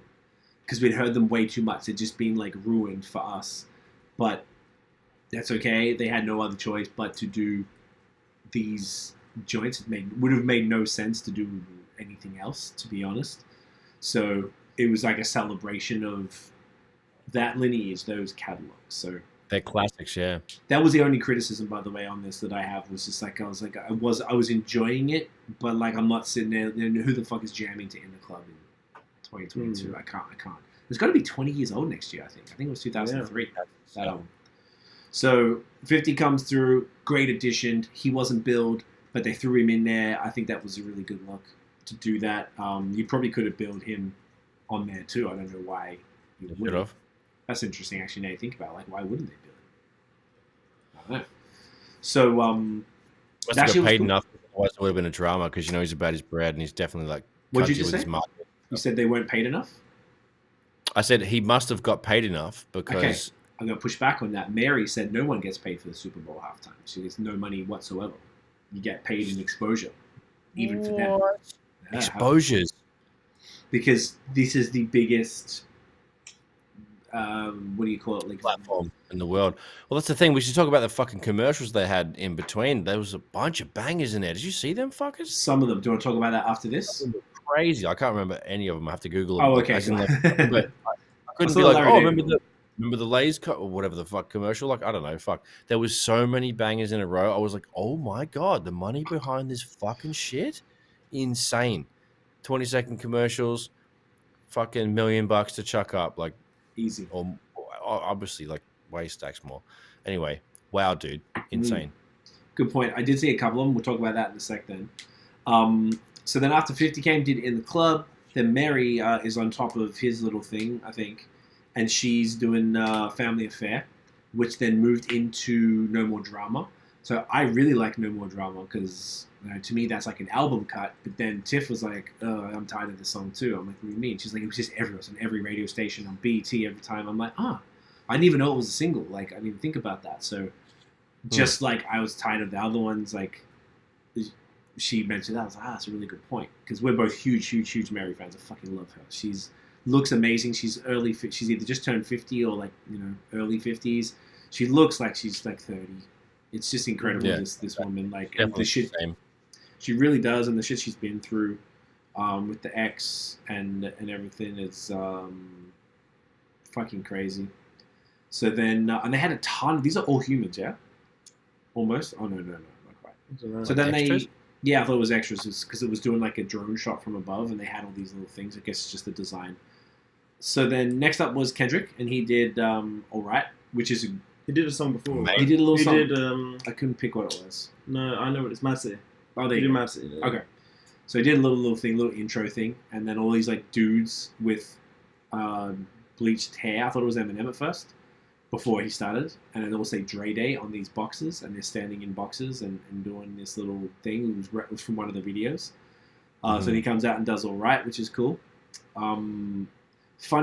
Because we'd heard them way too much. They'd just been like ruined for us. But that's okay. They had no other choice but to do these joints. It would have made no sense to do anything else, to be honest. So it was like a celebration of that lineage, those catalogs. So they're classics, yeah. That was the only criticism, by the way, on this that I have. Was just like I was enjoying it, but like I'm not sitting there. Who the fuck is jamming to In the Club in 2022? I can't. It's got to be 20 years old next year. I think it was 2003. Yeah. That album. So 50 comes through, great addition. He wasn't billed, but they threw him in there. I think that was a really good look to do that. You probably could have billed him on there too. I don't know why you would have. That's interesting, actually. Now you think about it, like, why wouldn't they bill him? I don't know. So, must have got paid enough. Otherwise, it would have been a drama because he's about his bread and he's definitely like. What did you just say? You said they weren't paid enough. I said he must have got paid enough because. Okay. I'm going to push back on that. Mary said no one gets paid for the Super Bowl halftime. She gets no money whatsoever. You get paid in exposure, even for them. Yeah, exposures. Because this is the biggest. What do you call it? Like platform in the world. Well, that's the thing. We should talk about the fucking commercials they had in between. There was a bunch of bangers in there. Did you see them fuckers? Some of them. Do you want to talk about that after this? Crazy. I can't remember any of them. I have to Google them. Oh, okay. But I couldn't be like, remember the Lay's or whatever the fuck commercial? Like, I don't know. Fuck. There was so many bangers in a row. I was like, oh my God, the money behind this fucking shit? Insane. 20-second commercials, fucking $1 million to chuck up. Like, easy. Or obviously, like, way stacks more. Anyway, wow, dude. Insane. Good point. I did see a couple of them. We'll talk about that in a sec then. So then after 50 came, did In the Club. Then Mary is on top of his little thing, I think. And she's doing Family Affair, which then moved into No More Drama. So I really like No More Drama because to me that's like an album cut. But then Tiff was like, "Oh, I'm tired of this song too." I'm like, "What do you mean?" She's like, "It was just everywhere, it was on every radio station, on BT every time." I'm like, "Ah, I didn't even know it was a single. Like I didn't even think about that." So just like I was tired of the other ones, like she mentioned that, I was like, "That's a really good point," because we're both huge Mary fans. I fucking love her. She's looks amazing. She's she's either just turned 50 or like early 50s. She looks like she's like 30. It's just incredible. This woman, like, and the shit she really does, and the shit she's been through with the ex and everything is fucking crazy. So then, and they had a ton. These are all humans, yeah, almost. Oh no, not quite. So then extras? I thought it was extras because it was doing like a drone shot from above, and they had all these little things. I guess it's just the design. So then next up was Kendrick, and he did All Right, which is he did a song before. He did a little song. I couldn't pick what it was. No, I know what it's. Massey. Oh, there you go. Massey. Yeah. Okay. So he did a little thing, little intro thing, and then all these like dudes with bleached hair. I thought it was Eminem at first, before he started, and it will say Dre Day on these boxes, and they're standing in boxes and doing this little thing. It was from one of the videos. So then he comes out and does All Right, which is cool. Fun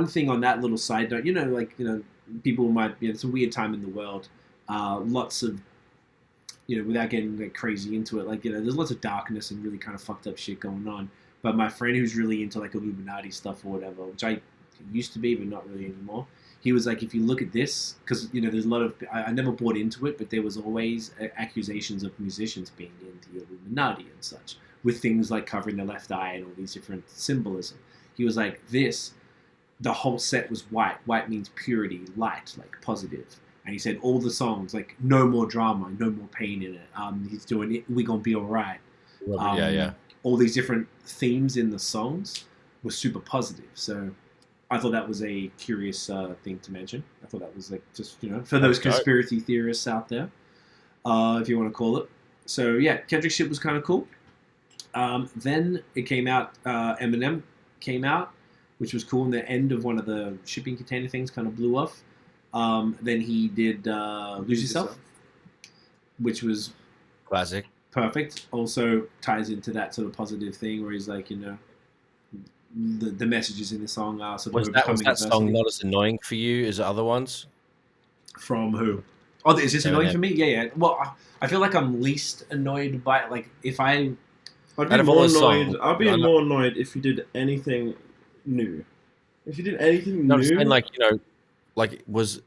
thing on that little side note, people might, it's a weird time in the world. Lots of, without getting like crazy into it, there's lots of darkness and really kind of fucked up shit going on. But my friend who's really into like Illuminati stuff or whatever, which I used to be, but not really anymore. He was like, if you look at this, because, there's a lot of, I never bought into it, but there was always accusations of musicians being into the Illuminati and such, with things like covering the left eye and all these different symbolism. He was like, the whole set was white. White means purity, light, like positive. And he said all the songs, like no more drama, no more pain in it. He's doing it, we gonna be all right. All these different themes in the songs were super positive. So I thought that was a curious thing to mention. I thought that was like just, for those conspiracy theorists out there, if you want to call it. So yeah, Kendrick shit was kind of cool. Then it came out, Eminem came out, which was cool. And the end of one of the shipping container things kind of blew off. Then he did Lose Yourself, which was classic. Perfect. Also ties into that sort of positive thing where he's like, the messages in the song are sort of was that song not as annoying for you as the other ones? From who? Oh, is this annoying for me? Yeah. Well, I feel like I'm least annoyed by it. Like if I'd be more annoyed. I'd be more annoyed if you did anything new. If you did anything new, I'm saying was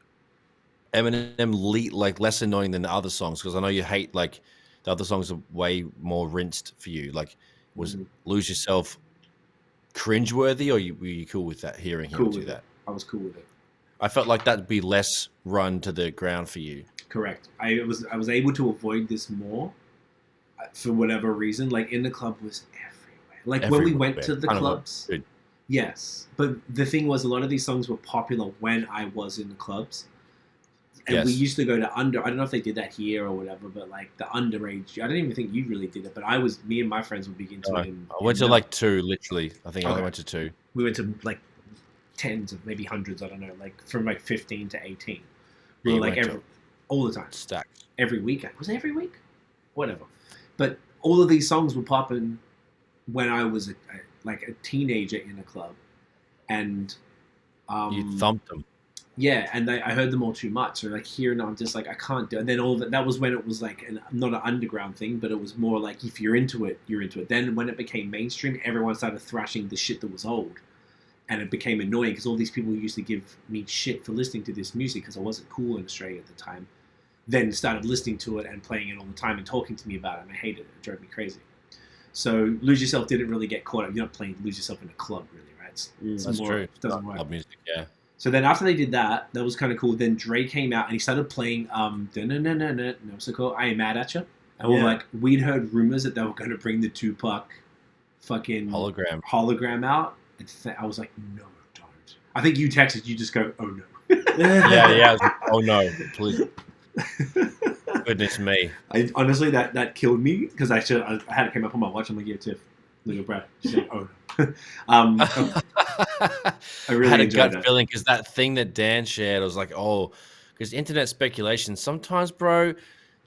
Eminem less annoying than the other songs? Because I know you hate the other songs are way more rinsed for you. Like, was Lose Yourself cringeworthy, or were you cool with that? Hearing him do that, I was cool with it. I felt like that'd be less run to the ground for you. Correct. I was able to avoid this more for whatever reason. Like In the Club was everywhere. Like when we went to the clubs. Yes, but the thing was, a lot of these songs were popular when I was in the clubs, and we used to go to I don't know if they did that here or whatever, but like the underage. I don't even think you really did it, but me and my friends would begin to. I went to like 2, literally. I think I went to 2. We went to like tens of maybe hundreds. I don't know, like from like 15 to 18. We were like all the time, stacked every week. Was it every week? Whatever. But all of these songs were popping when I was a teenager in a club, and you thumped them. Yeah, and I heard them all too much. So like here and I'm just like I can't do it. And then all that was when it was like not an underground thing, but it was more like if you're into it, you're into it. Then when it became mainstream, everyone started thrashing the shit that was old, and it became annoying because all these people who used to give me shit for listening to this music because I wasn't cool in Australia at the time, then started listening to it and playing it all the time and talking to me about it, and I hated it. It drove me crazy. So Lose Yourself didn't really get caught up. You're not playing Lose Yourself in a club, really, right? That's true. It doesn't work. Club music, yeah. So then after they did that was kind of cool. Then Dre came out and he started playing what's it called? I Ain't Mad At Ya. And we'd heard rumors that they were going to bring the Tupac fucking hologram out. And I was like, no, don't. I think you texted, you just go, oh no. yeah. I was like, oh no, please. Goodness me. Honestly, that killed me because I had it came up on my watch. I'm like, yeah, Tiff, little Brad. She's like, oh no. I really had a gut feeling because that thing that Dan shared, I was like, oh, because internet speculation sometimes, bro,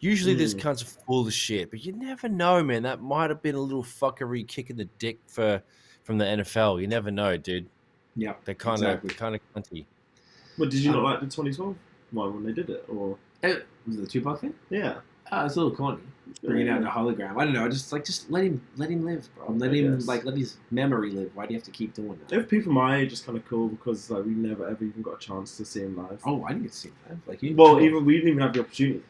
Usually this kinds of full of shit, but you never know, man. That might have been a little fuckery kick in the dick from the NFL. You never know, dude. Yeah, They're kind of cunty. But did you not like the 2012 one when they did it, or was it the Tupac thing? yeah? It's a little corny. Bringing out a hologram. I don't know. Just let him live, bro. Let his memory live. Why do you have to keep doing that? If people my age, it's kind of cool because like we never ever even got a chance to see him live. Oh, I didn't get to see him live. Like we didn't even have the opportunity.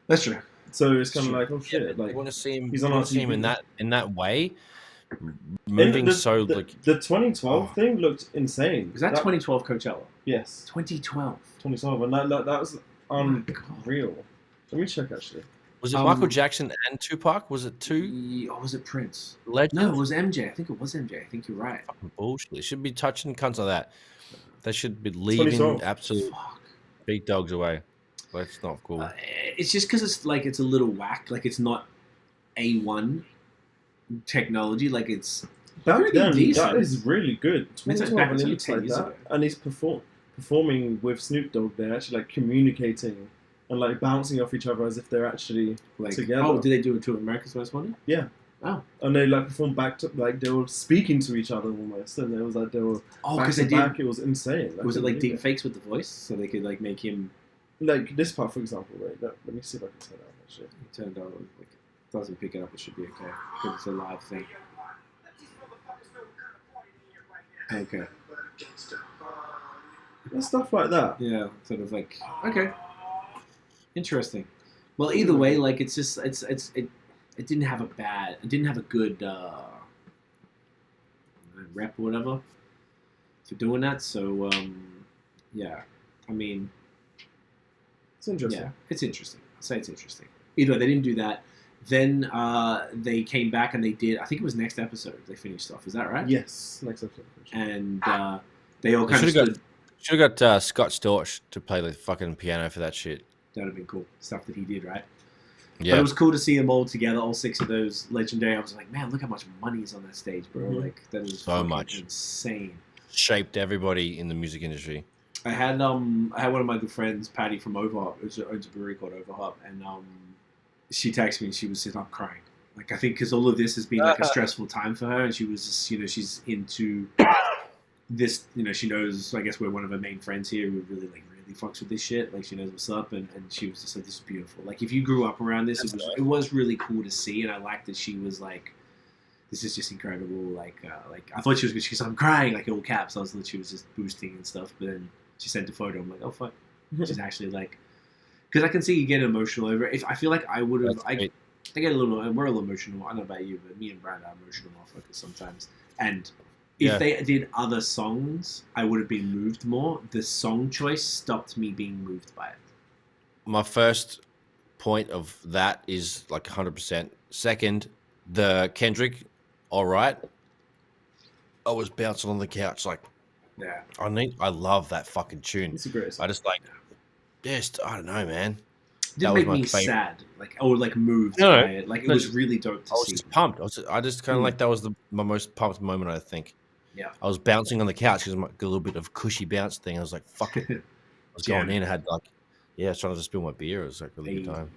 That's true. So it's kind of like, oh shit! Yeah, like, you want to see him? He's on see him in that way, moving the 2012 thing looked insane. Was that 2012 Coachella? Yes. 2012. 2012, and that was unreal. Let me check actually. Was it Michael Jackson and Tupac? Was it two? Or was it Prince? Legend? No, it was MJ. I think it was MJ. I think you're right. Fucking bullshit. They should be touching cunts like that. They should be leaving absolute big dogs away. That's not cool. It's just because it's a little whack. Like it's not A1 technology. Like it's back then. Decent. That is really good. 2012 and it looks like that, ago. and he's performing with Snoop Dogg. They're actually like communicating and like bouncing off each other as if they're actually like together. Oh, did they do it to America's Most Wanted? Yeah. Oh. And they like performed back to like they were speaking to each other almost, and it was like they were because they back. did. It was insane. Was it like deep fakes with the voice, so they could like make him like this part, for example? Right? Let me see if I can turn it up. Actually, turned on like doesn't pick it up. It should be okay because it's a live thing. Okay. and stuff like that. Yeah, sort of like okay, interesting. Well, either way, like it's just it didn't have a good rep or whatever for doing that. So yeah, I mean, It's interesting. yeah, it's interesting. I'll say it's interesting. Either way, they didn't do that. Then they came back and they did. I think it was next episode. They finished off. Is that right? Yes, next episode. And they all kind of should have got Scott Storch to play the fucking piano for that shit. That would have been cool stuff that he did, right? Yeah, but it was cool to see them all together, all six of those legendary. I was like, man, look how much money is on that stage, bro! Mm-hmm. Like that is so much insane. Shaped everybody in the music industry. I had one of my good friends, Patty from Overhop, who owns a brewery called Overhop, and she texted me and she was sitting up crying. Like I think because all of this has been like a stressful time for her, and she was just, she's into this, she knows. I guess we're one of her main friends here who really fucks with this shit. Like she knows what's up, and she was just like, this is beautiful. Like if you grew up around this, it was really cool to see, and I liked that she was like, this is just incredible. Like I thought she was good. She's I'm crying like in all caps. I thought she was just boosting and stuff, but then she sent a photo. I'm like, oh fuck, she's actually like, because I can see you get emotional over it. If I feel like I would have, I get a little, and we're a little emotional. I don't know about you, but me and Brad are emotional motherfuckers sometimes, and. If they did other songs, I would have been moved more. The song choice stopped me being moved by it. My first point of that is like 100%. Second, the Kendrick, all right. I was bouncing on the couch like, yeah. I love that fucking tune. It's a great song. I just like, I don't know, man. It didn't make me sad, or moved by it. Like it was really dope to see. I was just pumped. I just kind of like that was my most pumped moment, I think. Yeah, I was bouncing on the couch because a little bit of cushy bounce thing. I was like, "Fuck it!" I was going in. I had I was trying to spill my beer. It was like a really good time.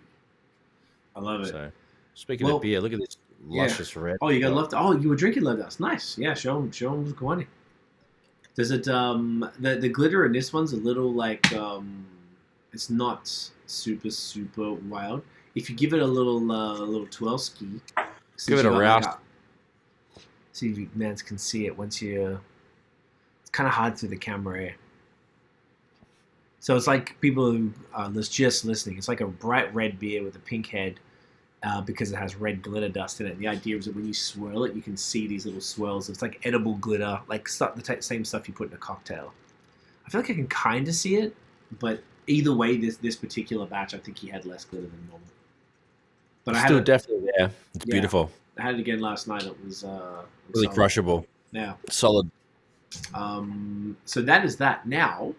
I love it. So, speaking of beer, look at this luscious red. Oh, you got left. Oh, you were drinking left. That's nice. Yeah, show them what's going on. Does it? The glitter in this one's a little like it's not super wild. If you give it a little twelve-ski, give it a rouse. See if you mans can see it once you. It's kind of hard through the camera here. So it's like people who are just listening. It's like a bright red beer with a pink head because it has red glitter dust in it. And the idea is that when you swirl it, you can see these little swirls. It's like edible glitter, like the same stuff you put in a cocktail. I feel like I can kind of see it, but either way, this particular batch, I think he had less glitter than normal. But I still definitely there. It's beautiful. I had it again last night. It was really solid. Crushable. Yeah, solid. So that is that. Now,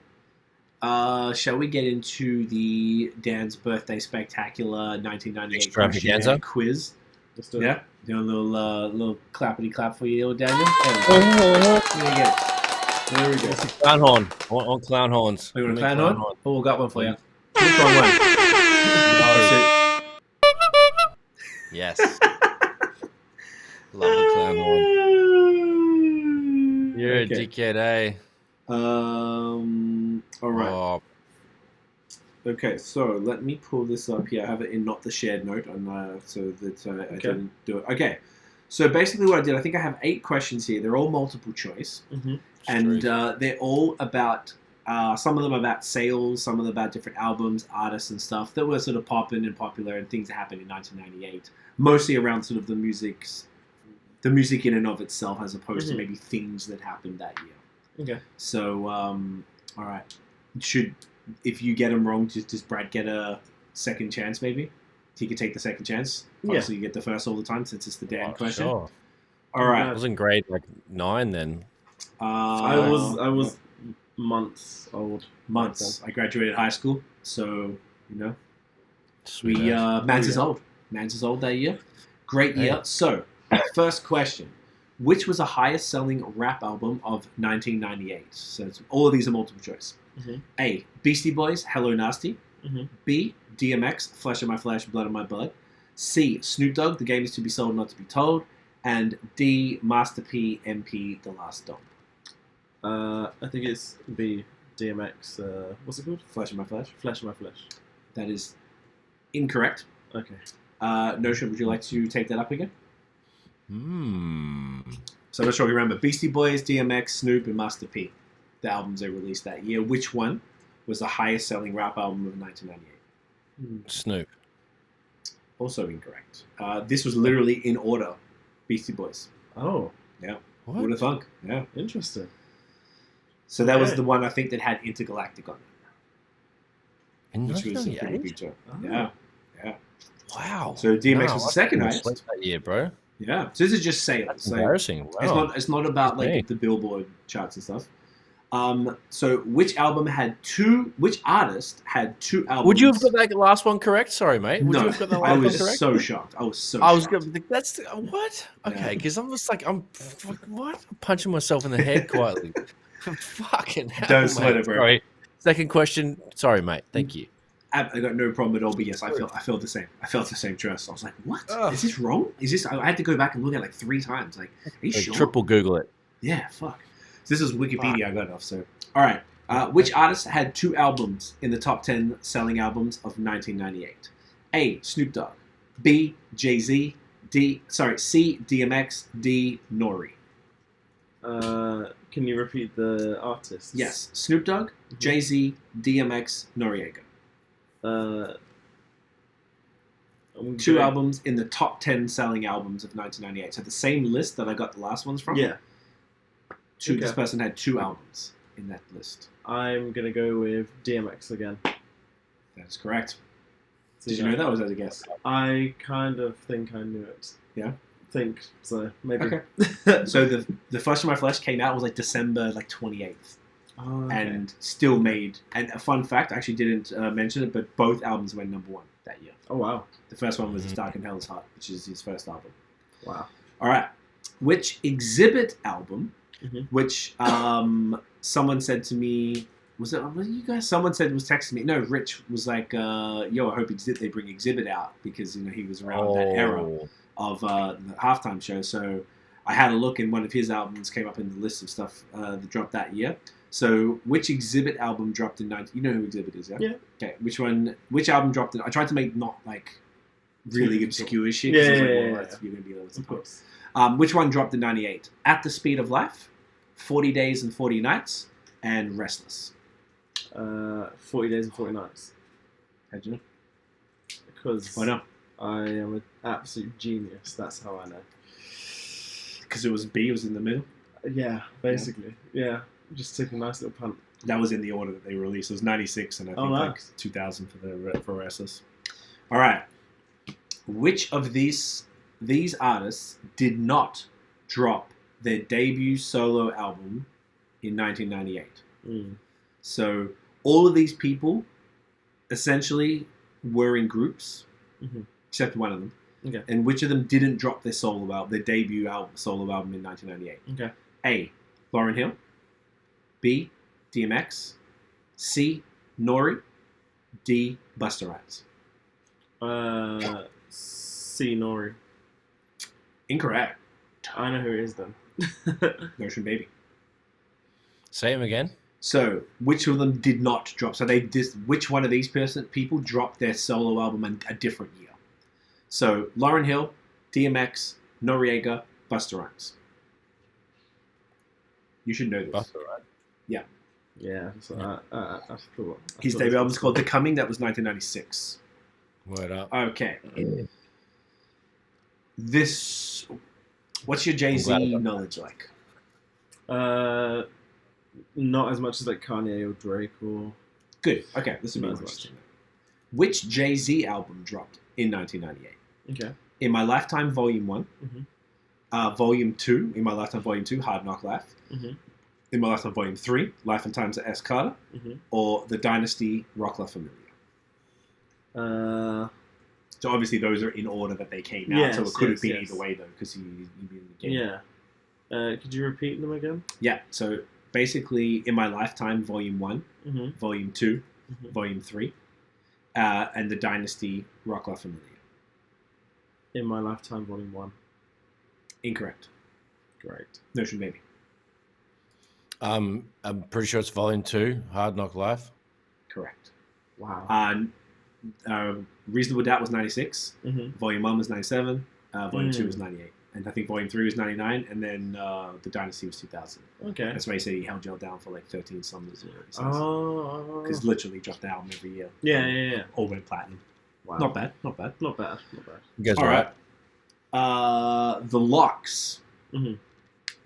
shall we get into the Dan's birthday spectacular 1998 quiz? Let's do it. Yeah, do a little clappity clap for you, Daniel. There we go. Clown horn. I want clown horns. You want a clown horn? Oh, we got one for you. Which one? Yes. Love the clown horn. You're a dickhead, eh? All right. Oh, Okay, so let me pull this up here. I have it in not the shared note, so that I didn't do it. Okay, so basically what I did, I think I have 8 questions here. They're all multiple choice, and they're all about, some of them about sales, some of them about different albums, artists, and stuff that were sort of popping and popular, and things that happened in 1998. Mostly around sort of the music in and of itself, as opposed to maybe things that happened that year. Okay. So, all right, if you get them wrong, does Brad get a second chance? Maybe he could take the second chance. Obviously, you get the first all the time since it's the Dahn question. Sure. All right. I was in grade 9 then. I was months old. Months. I graduated high school, so Sweet Mans is old. Mans is old that year. Great year. Hey. So, first question. Which was the highest selling rap album of 1998? So all of these are multiple choice. A. Beastie Boys, Hello Nasty. B. DMX, Flesh of My Flesh, Blood of My Blood. C. Snoop Dogg, The Game Is To Be Sold, Not To Be Told. And D. Master P, MP, The Last Dom. I think it's B. DMX. What's it called? Flesh of My Flesh. Flesh of My Flesh. That is incorrect. Okay. Notion, would you like to take that up again? So I'm not sure if you remember Beastie Boys, DMX, Snoop, and Master P. The albums they released that year. Which one was the highest selling rap album of 1998? Snoop. Also incorrect. This was literally in order. Beastie Boys. Oh. Yeah. What? Who'd have thunk? Yeah. Interesting. So that was the one I think that had Intergalactic on it. In Which was a pretty 1998? big job. Oh. Yeah. Wow. So DMX was the second highest. That year, bro. Yeah. So this is just sales. That's So embarrassing. Wow. it's not about like the Billboard charts and stuff. So which artist had 2 albums? Would you have got that last one correct? Sorry, mate. Would No, you have got that I last one was correct? so shocked. I was shocked. shocked. That's what? Okay, because I'm just like what? I'm punching myself in the head quietly. Fucking hell, Don't sweat it, bro. Sorry. Second question. Sorry, mate. Thank you. I got no problem at all, but yes, I felt the same. I felt the same trust. I was like, what? Is this wrong? Is this? I had to go back and look at it like 3 times. Like, are you sure? Triple Google it. Yeah, fuck. So this is Wikipedia I got it off. So, all right. Which artist had 2 albums in the top 10 selling albums of 1998? A. Snoop Dogg. B. Jay-Z. C. DMX. D. Nori. Can you repeat the artists? Yes. Snoop Dogg, Jay-Z, DMX, Noriega. 2 albums in the top 10 selling albums of 1998. So the same list that I got the last ones from. Yeah. This person had 2 albums in that list. I'm going to go with DMX again. That is correct. Did you know that, or was that a guess? I kind of think I knew it. Yeah? Think so, maybe. Okay. So the Flesh of My Flesh came out was like December 28th. Oh, okay. And still made, and a fun fact, I actually didn't mention it, but both albums went #1 that year. Oh, wow. The first one was Dark and Hell's Heart, which is his first album. Wow. All right. Which Exhibit album, which someone said to me, was you guys? Someone said was texting me. No, Rich was like, yo, I hope they bring Exhibit out because, he was around that era of the halftime show. So I had a look, and one of his albums came up in the list of stuff that dropped that year. So which Exhibit album dropped in 19... You know who Exhibit is, yeah? Yeah. Okay, which album dropped in... I tried to make not, really obscure shit. Yeah. You're going to be able to support. Which one dropped in 98? At the Speed of Life, 40 Days and 40 Nights, and Restless. 40 Days and 40 Nights. How'd you know? Because I know. I am an absolute genius. That's how I know. Because it was B, it was in the middle? Yeah, basically. Yeah. Just took a nice little punt. That was in the order that they released. It was 96 and I think 2000 for Restless. All right. Which of these artists did not drop their debut solo album in 1998? So all of these people essentially were in groups, except one of them. Okay. And which of them didn't drop their debut solo album in 1998? Okay. A. Lauryn Hill. B. DMX. C. Nori. D. Busta Rhymes. C. Nori. Incorrect. I know who it is then. Notion Baby. Say him again. So, which of them did not drop? So which one of these people dropped their solo album in a different year? So, Lauryn Hill, DMX, Noriega, Busta Rhymes. You should know this. Busta Rhymes. Yeah. Yeah. So I thought. His debut album is called The Coming. That was 1996. Word up. Okay. What's your Jay-Z knowledge like? Not as much as like Kanye or Drake or. Good. Okay, this will be interesting. Which Jay-Z album dropped in 1998? Okay. In My Lifetime, Volume 1. Mm-hmm. Volume 2, In My Lifetime, Volume 2, Hard Knock Life. Mm-hmm. In My Lifetime, Volume 3, Life and Times of S. Carter. Mm-hmm. Or The Dynasty, Rock La Familia. So obviously those are in order that they came out, yes, so it could have been yes. either way though, because you've been in the game. Yeah. Could you repeat them again? Yeah, so basically In My Lifetime, Volume 1, Mm-hmm. Volume 2, Mm-hmm. Volume 3, and The Dynasty, Rock La Familia. In My Lifetime, Volume 1. Incorrect. Great. Notion Baby. I'm pretty sure it's Volume 2, Hard Knock Life. Correct. Wow. Reasonable Doubt was 96. Mm-hmm. Volume 1 was 97. Volume 2 was 98. And I think Volume 3 was 99. And then The Dynasty was 2000. Okay. That's why he said he held Joe down for like 13 summers. Oh. Because literally dropped the album every year. Yeah. All went platinum. Wow. Not bad. Not bad. You guys All right? The Lox. Mm-hmm.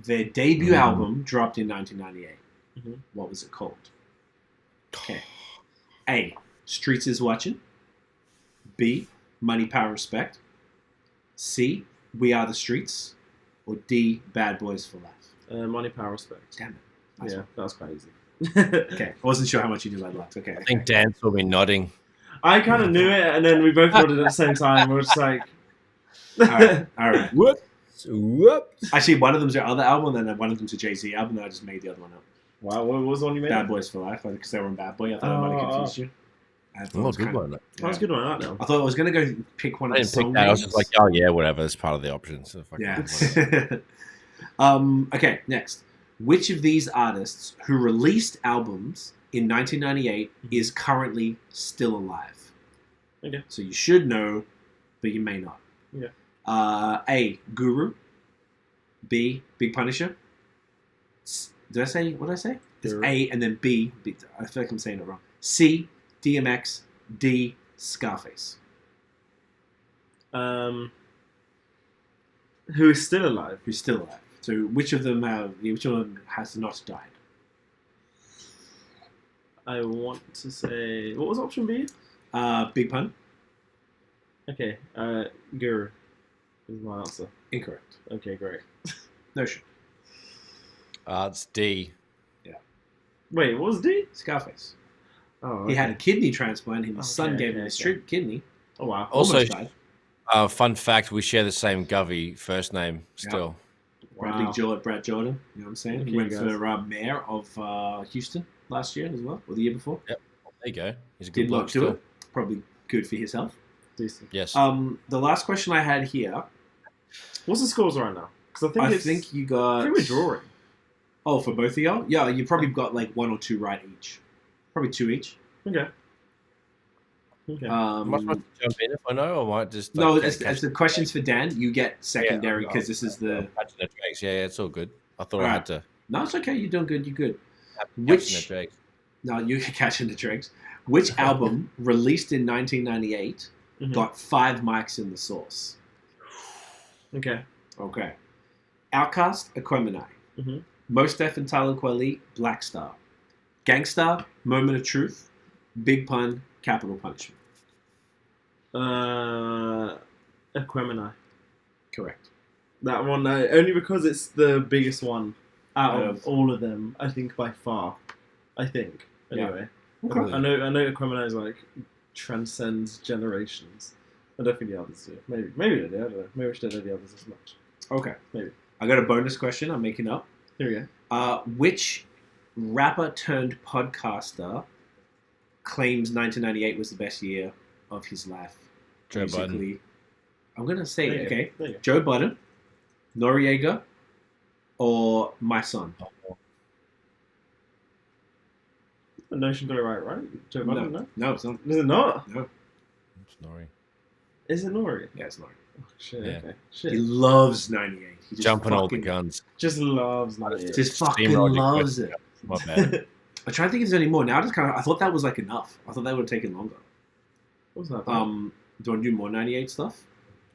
Their debut album dropped in 1998. Mm-hmm. What was it called? Okay. A. Streets is Watching. B. Money, Power, Respect. C. We Are the Streets. Or D. Bad Boys for Life. Money, Power, Respect. Damn it. Nice Yeah, one. that was quite easy. Okay. I wasn't sure how much you knew about Lux. Okay. I think Dan saw me nodding. I kind of knew it, and then we both nodded at the same time. We were just like... All right. Whoops. Actually, one of them's their other album, and then one of them's a Jay-Z album, and I just made the other one up. Wow, what was the one you made? Bad Boys for Life, because they were in Bad Boy. I thought I might have confused you. I thought it was Good kinda- one. That was a good one, I know. I thought I was going to go pick one I of the didn't pick song that. I was names. just like, oh yeah, whatever. That's part of the options. So Yeah. Okay, next. Which of these artists who released albums in 1998 is currently still alive? Okay. So you should know, but you may not. Okay. A. Guru. B. Big Punisher. What did I say? It's Guru. A and then B. I feel like I'm saying it wrong. C. DMX. D. Scarface. Who is still alive? Who's still alive? So which of them has not died? I want to say... What was option B? Big Pun. Okay, Guru is my answer. Incorrect. Okay, great. Notion. It's D. Wait, what was D? Scarface. Oh, okay. He had a kidney transplant. His son Okay, gave him a straight kidney. Oh, wow. Also, Almost died. Fun fact: we share the same Govey first name still. Brad Jordan. You know what I'm saying? Okay, he went guys. for mayor of Houston last year as well, or the year before. There you go. He's a good Did bloke not do still. it. Probably good for his health. Decent. Yes. The last question I had here. What's the scores right now? Because I think you got. I think we're drawing. Oh, for both of y'all? Yeah, you probably got like one or two right each. Probably two each. Okay. Am I supposed to jump in if I know, or might just no, catch it's the questions for Dan. You get secondary because this is the. Catching the dregs. Yeah, it's all good. I thought All I right. had to. No, it's okay. You're doing good. You're good. Catching Which- the dregs. No, you're catching the dregs. Which album, released in 1998, Mhm. got 5 mics in the source? Okay. Okay. Outkast, Aquemini. Mhm. Mos Def and Talib Kweli, Black Star. Gangstar, Moment of Truth. Big Pun, Capital Punishment. Aquemini. Correct. That one, only because it's the biggest one out of Of- all of them. I think by far. I think. Anyway, Okay. I know Aquemini is like transcends generations. I don't think the others do. Maybe they do. I don't know. Maybe we should know the others as much. Okay. Maybe. I got a bonus question I'm making up. Here we go. Which rapper turned podcaster claims 1998 was the best year of his life? Joe Biden. Basically, I'm gonna say There you okay, go. There you go. Joe Budden, Noriega, or my son. The Nation got it right? Joe Budden, no? No, it's not. Is it not? No. Snorri. Is it Nori? Yeah, it's not. Oh, shit, Yeah. okay. He Shit. loves 98. He just Jumping all the fucking, guns. Just loves 98. just fucking Steamroller loves Quest. it. My bad. I'm trying to think if there's any more. Now I just kind of I thought that was like enough. I thought that would have taken longer. What's that? Do you want to do more 98 stuff?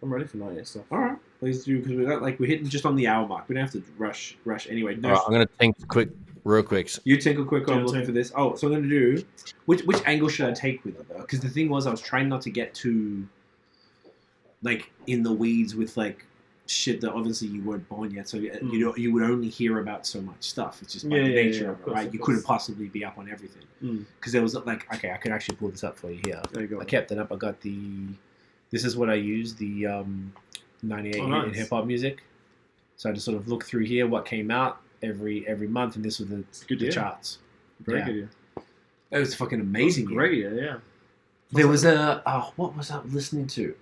I'm ready for 98 stuff. All right, let's do because we're hitting just on the hour mark. We don't have to rush anyway. No, All right, I'm gonna think real quick. you tinkle quick. Do I'm you looking want for this. Oh, so I'm going to do which angle should I take with it though? Because the thing was, I was trying not to get too like in the weeds with like shit that obviously you weren't born yet, so you would only hear about so much stuff. It's just by the nature of it, right? You couldn't possibly be up on everything because there was like okay, I could actually pull this up for you here. There you go. I kept it up. I got the. This is what I use the 98 in hip hop music. So I just sort of look through here what came out every month, and this was the charts. Very good, yeah. It was fucking amazing. Great, yeah. There was a what was I listening to?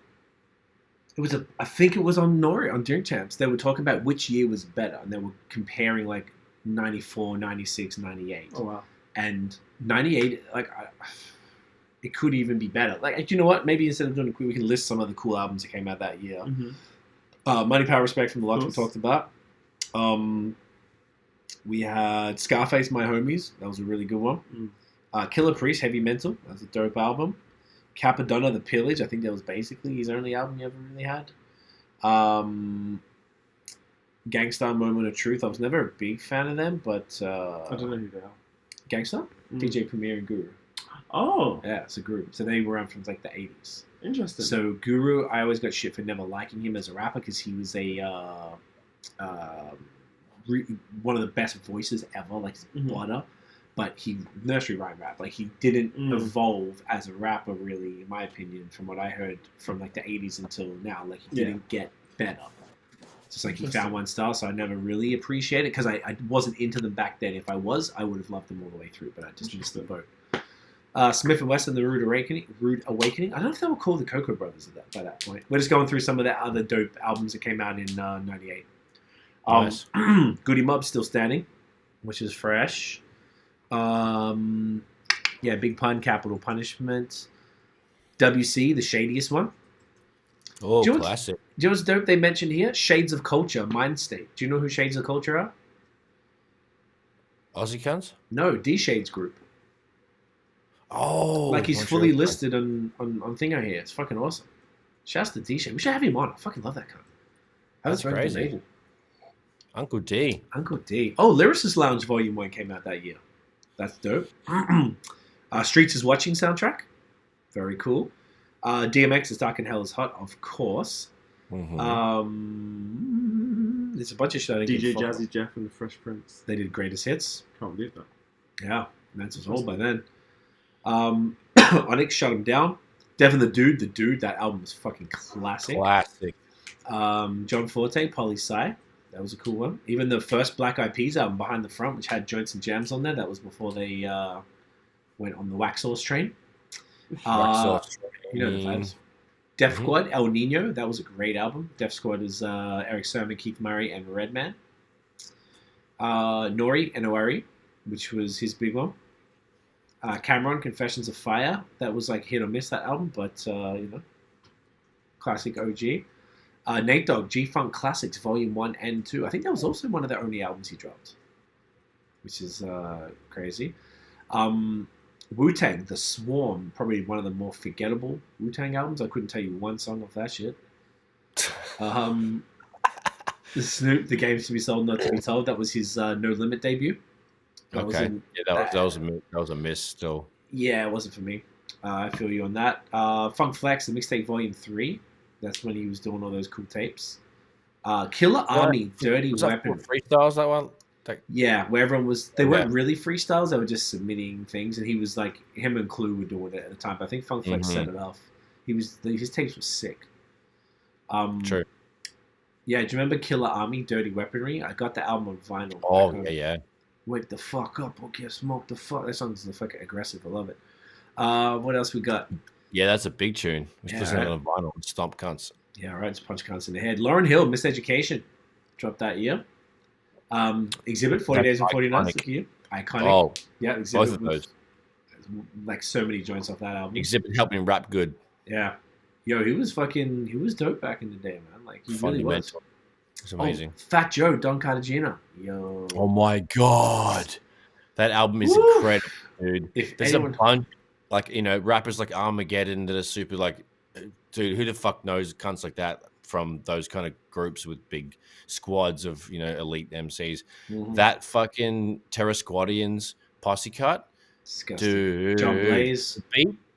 It was I think it was on Nori on Drink Champs. They were talking about which year was better, and they were comparing like 94, 96, 98. Oh wow. And 98, like it could even be better. Like you know what? Maybe instead of doing we can list some of the cool albums that came out that year. Money, Power, Respect from the Lots we talked about. We had Scarface, My Homies. That was a really good one. Killer Priest, Heavy Mental. That was a dope album. Capadonna, The Pillage. I think that was basically his only album he ever really had. Gangstar, Moment of Truth. I was never a big fan of them, but... I don't know who they are. Gangstar? DJ Premier and Guru. Oh! Yeah, it's a group. So they were around from like the 80s. Interesting. So Guru, I always got shit for never liking him as a rapper because he was one of the best voices ever, like his butter. But he nursery rhyme rap. Like he didn't evolve as a rapper, really, in my opinion, from what I heard from like the 80s until now. Like he didn't get better. It's just like he found one style, so I never really appreciated it because I wasn't into them back then. If I was, I would have loved them all the way through, but I just missed the boat. Smith and Wesson, The Rude Awakening. I don't know if they were called the Cocoa Brothers by that point. We're just going through some of the other dope albums that came out in 98. Nice. Goody Mob still standing, which is fresh. Big Pun, Capital Punishment. WC, the shadiest one. Oh, classic. Do you know what's dope they mentioned here? Shades of Culture, Mind State. Do you know who Shades of Culture are? Aussie cunts? No, D-Shades Group. Oh. Like he's fully listed on Thingo here. It's fucking awesome. Shouts to D-Shades. We should have him on. I fucking love that cunt. That's crazy. Uncle D. Uncle D. Oh, Lyricist Lounge Volume 1 came out that year. That's dope. Streets is Watching soundtrack. Very cool. DMX's Dark and Hell is Hot, of course. There's a bunch of shit I didn't DJ Jazzy Jeff and the Fresh Prince. They did Greatest Hits. Can't believe that. Yeah, that's was old by then. Onyx Shut Him Down. Devin the Dude, that album was fucking classic. John Forte, Poli Sci. That was a cool one. Even the first Black Eyed Peas album, Behind the Front, which had Joints and Jams on there, that was before they went on the Wax Sauce train. You know the vibes. Def Squad, El Nino, that was a great album. Def Squad is Eric Sermon, Keith Murray, and Redman. Nori, N-O-R-E, which was his big one. Cameron, Confessions of Fire, that was like hit or miss, that album, but classic OG. Nate Dogg, G-Funk Classics, Volume 1 and 2. I think that was also one of the only albums he dropped, which is crazy. Wu-Tang, The Swarm, probably one of the more forgettable Wu-Tang albums. I couldn't tell you one song of that shit. Snoop, The Games to Be Sold, Not to Be Told. That was his No Limit debut. That was a miss still. Yeah, it wasn't for me. I feel you on that. Funk Flex, The Mixtape Volume 3. That's when he was doing all those cool tapes. Killer Army, Dirty Weapon. Freestyles, that one? Yeah, where everyone was... They weren't really freestyles. They were just submitting things. And he was like... Him and Clue were doing it at the time. But I think Funk Flex set it off. His tapes were sick. True. Yeah, do you remember Killer Army, Dirty Weaponry? I got the album on vinyl. Oh, yeah. Wake the fuck up, okay, smoke the fuck. That song's fucking aggressive. I love it. What else we got? Yeah, that's a big tune. We should listen to it on vinyl and Stomp Cunts. Yeah, all right. It's Punch Cunts in the Head. Lauryn Hill, Miseducation, dropped that year. Exhibit, 40 Days and 40 Nights. Iconic. Oh, yeah, Exhibit. both of those. Like so many joints off that album. Exhibit helped me rap good. Yeah. Yo, he was dope back in the day, man. Like, he really was. It's amazing. Oh, Fat Joe, Don Cartagena. Yo. Oh my God. That album is incredible, dude. There's a bunch, like, rappers like Armageddon that are super, like, dude, who the fuck knows cunts like that from those kind of groups with big squads of, elite MCs. Mm-hmm. That fucking Terror Squadians posse cut. Disgusting. Dude. John Blaze.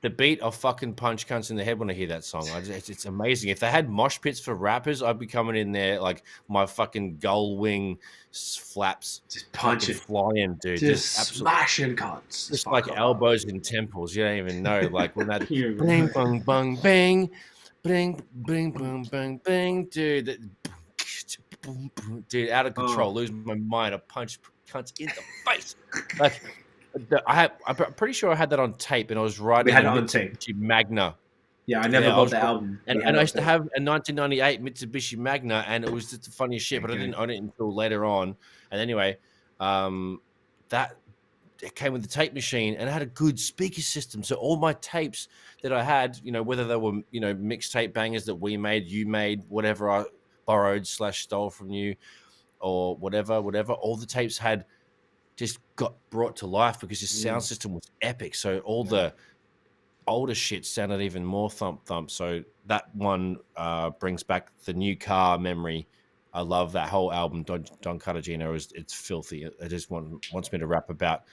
The beat of fucking Punch Cunts in the Head when I hear that song. It's amazing. If they had mosh pits for rappers, I'd be coming in there like my fucking gull wing flaps. Just punching. Flying, dude. Just smashing cunts. Just like elbows in temples. You don't even know. Like when that bling, bang, bang, bang, bling, bling, boom, bang, bang, dude. Dude, out of control. Losing my mind. I punch cunts in the face. Like, I'm pretty sure I had that on tape, and I was riding. We had it on tape. Magna. Yeah, I never bought the album. And I used to have a 1998 Mitsubishi Magna, and it was just the funniest shit. But I didn't own it until later on. And anyway, that it came with the tape machine, and it had a good speaker system. So all my tapes that I had, whether they were mixtape bangers that we made, you made, whatever I borrowed / stole from you, or whatever, all the tapes had just got brought to life because your sound system was epic. So all the older shit sounded even more thump. So that one brings back the New Car memory. I love that whole album. Don Cartagena it's filthy. It just wants me to rap about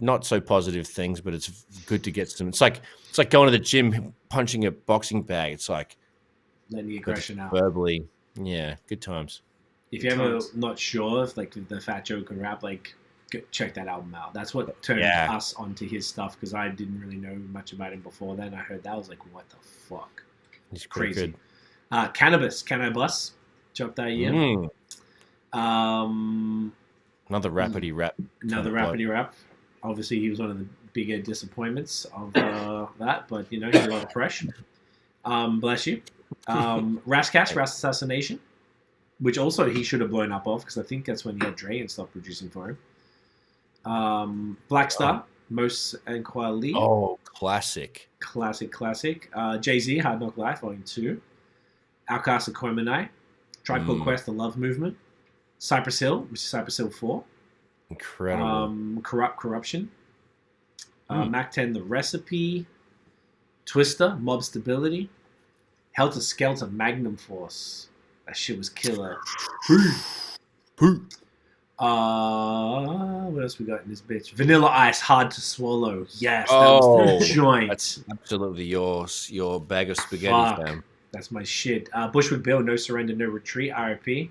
not so positive things, but it's good to get some. It's like going to the gym, punching a boxing bag. It's like letting the aggression out verbally. Yeah, good times. If you're ever not sure if like the Fat Joe can rap, like check that album out. That's what turned us onto his stuff because I didn't really know much about him before then. I heard that, I was like, what the fuck? He's crazy. Good. Cannabis dropped that year. Another rapidy rap. Obviously, he was one of the bigger disappointments of that, but he had a lot of pressure. Bless you. Ras Assassination. Which also he should have blown up off because I think that's when he had Dre and stuff producing for him. Black Star, Mos and Kweli. Oh, classic. Classic. Jay-Z, Hard Knock Life, Volume 2. Outkast and Koimanai. Tribe Called Quest, The Love Movement. Cypress Hill, which is Cypress Hill 4. Incredible. Corruption. Mac 10, The Recipe. Twister, Mob Stability. Helter Skelter, Magnum Force. That shit was killer. What else we got in this bitch? Vanilla Ice, Hard to Swallow. Yes, that was the joint. That's absolutely your bag of spaghetti, fam. That's my shit. Bushwick Bill, No Surrender, No Retreat. R.I.P.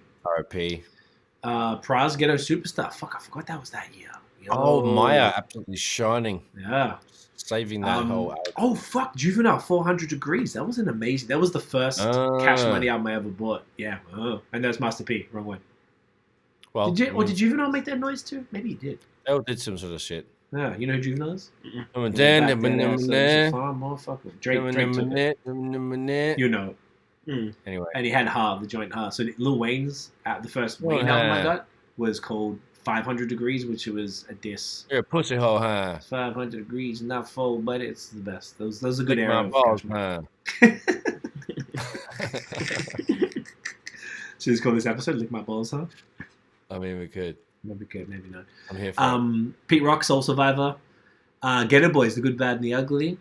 Praz, Ghetto Superstar. Fuck, I forgot that was that year. Yo. Oh, Maya, absolutely shining. Yeah. Saving that whole album. Oh, fuck, Juvenile, 400 Degrees. That was an amazing. That was the first Cash Money album I ever bought. Yeah. And that's Master P. Wrong one. Well, did Juvenile make that noise too? Maybe he did. They did some sort of shit. Yeah, you know who Juvenile is? Drake. You know it. Anyway. And he had the joint Ha. So Lil Wayne's, the first Wayne album I got was called 500 Degrees, which was a diss. You're a pussy hole, huh? 500 Degrees, not full, but it's the best. Those are good eras. Huh? Should we just call this episode Lick My Balls, huh? I mean, we could. Maybe could, maybe not. I'm here for Pete Rock, Soul Survivor. Ghetto Boys, The Good, Bad, and the Ugly.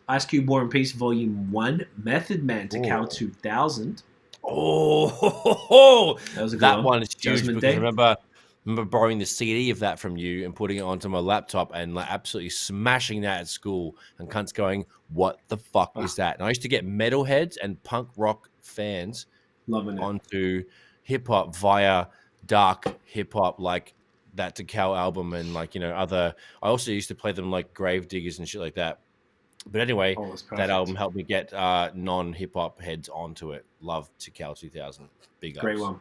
Ice Cube, War and Peace, Volume 1. Method Man, to Cal 2000. Oh, that was a good that one is huge Judgment because Day. I remember borrowing the CD of that from you and putting it onto my laptop and like absolutely smashing that at school and cunts going, what the fuck is that? And I used to get metalheads and punk rock fans onto hip hop via dark hip hop like that Decal album and like, other. I also used to play them like Grave Diggers and shit like that. But anyway, that album helped me get non-hip hop heads onto it. Love Decal 2000. Big ups. Great one.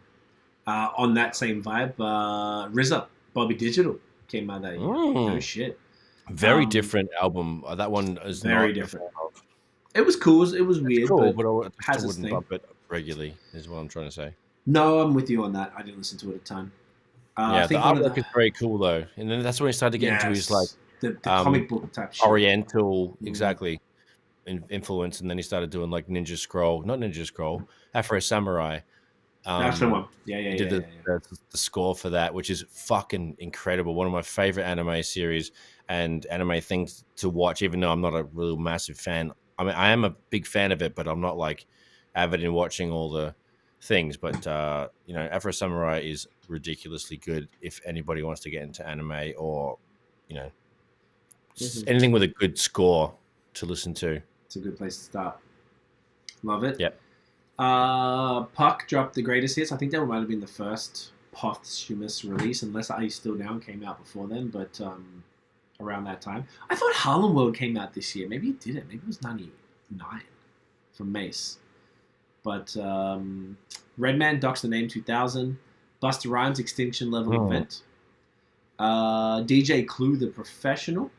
On that same vibe, RZA, Bobby Digital came out that year. No shit. Very different album. That one is very different. It was cool. It was weird, Cool, but but I has still its wouldn't thing. bump it regularly. Is what I'm trying to say. No, I'm with you on that. I didn't listen to it a ton. I Yeah, the think one of artwork is very cool though, and then that's when he started to get into his like the comic book type shit. Oriental, Mm. exactly, influence, and then he started doing like not Ninja Scroll, Afro Samurai. That's the one. Yeah. He did the score for that, which is fucking incredible. One of my favorite anime series and anime things to watch, even though I'm not a real massive fan. I mean, I am a big fan of it, but I'm not like avid in watching all the things. But Afro Samurai is ridiculously good if anybody wants to get into anime or, anything with a good score to listen to. It's a good place to start. Love it. Yep. Puck dropped the greatest hits. I think that might have been the first posthumous release, unless Are You Still Down came out before then, but around that time. I thought Harlem World came out this year. Maybe it didn't. Maybe it was 99 from Mace. But Redman, Docs the Name 2000, Busta Rhymes, Extinction Level Event, DJ Clue, The Professional,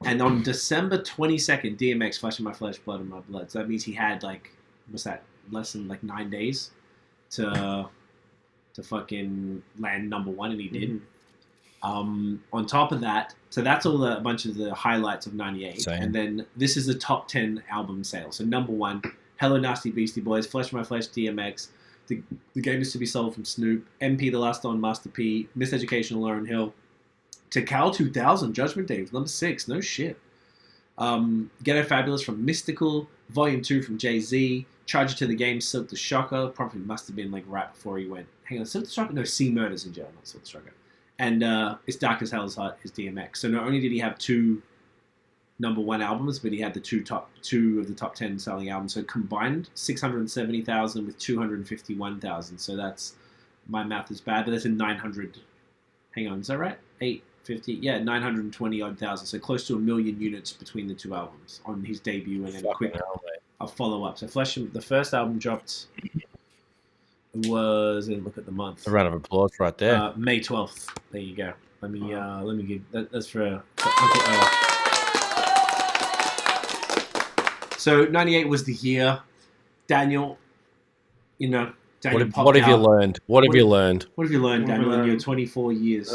and on December 22nd, DMX, Flesh of My Flesh, Blood of My Blood. So that means he had what's that? Less than 9 days to fucking land number one, and he did. On top of that, so that's a bunch of the highlights of 98. Same. And then this is the top 10 album sales. So number one, Hello Nasty Beastie Boys, Flesh of My Flesh, DMX, The Game Is To Be Sold from Snoop, MP The Last Don, Master P, Miseducation, Lauryn Hill, Tikal 2000, Judgment Day was number 6, no shit. Ghetto Fabulous from Mystical, Volume 2 from Jay-Z, Charger to the Game, Silk the Shocker, probably must have been right before he went. Hang on, Silk the Shocker? No, C Murders in Jail, not Silk the Shocker. And It's Dark as Hell's Heart is DMX. So not only did he have 2 number 1 albums, but he had the two of the top 10 selling albums. So combined, 670,000 with 251,000. So that's, my math is bad, but that's in 900. Hang on, is that right? 850, yeah, 920 odd thousand. So close to 1 million units between the 2 albums on his debut, and then a follow up. So the first album dropped was, look at the month. A round of applause right there. May 12th. There you go. Let me give that's for. So 98 was the year. Daniel, Daniel what have you learned? What have you learned? What have you learned, Daniel, in your 24 years?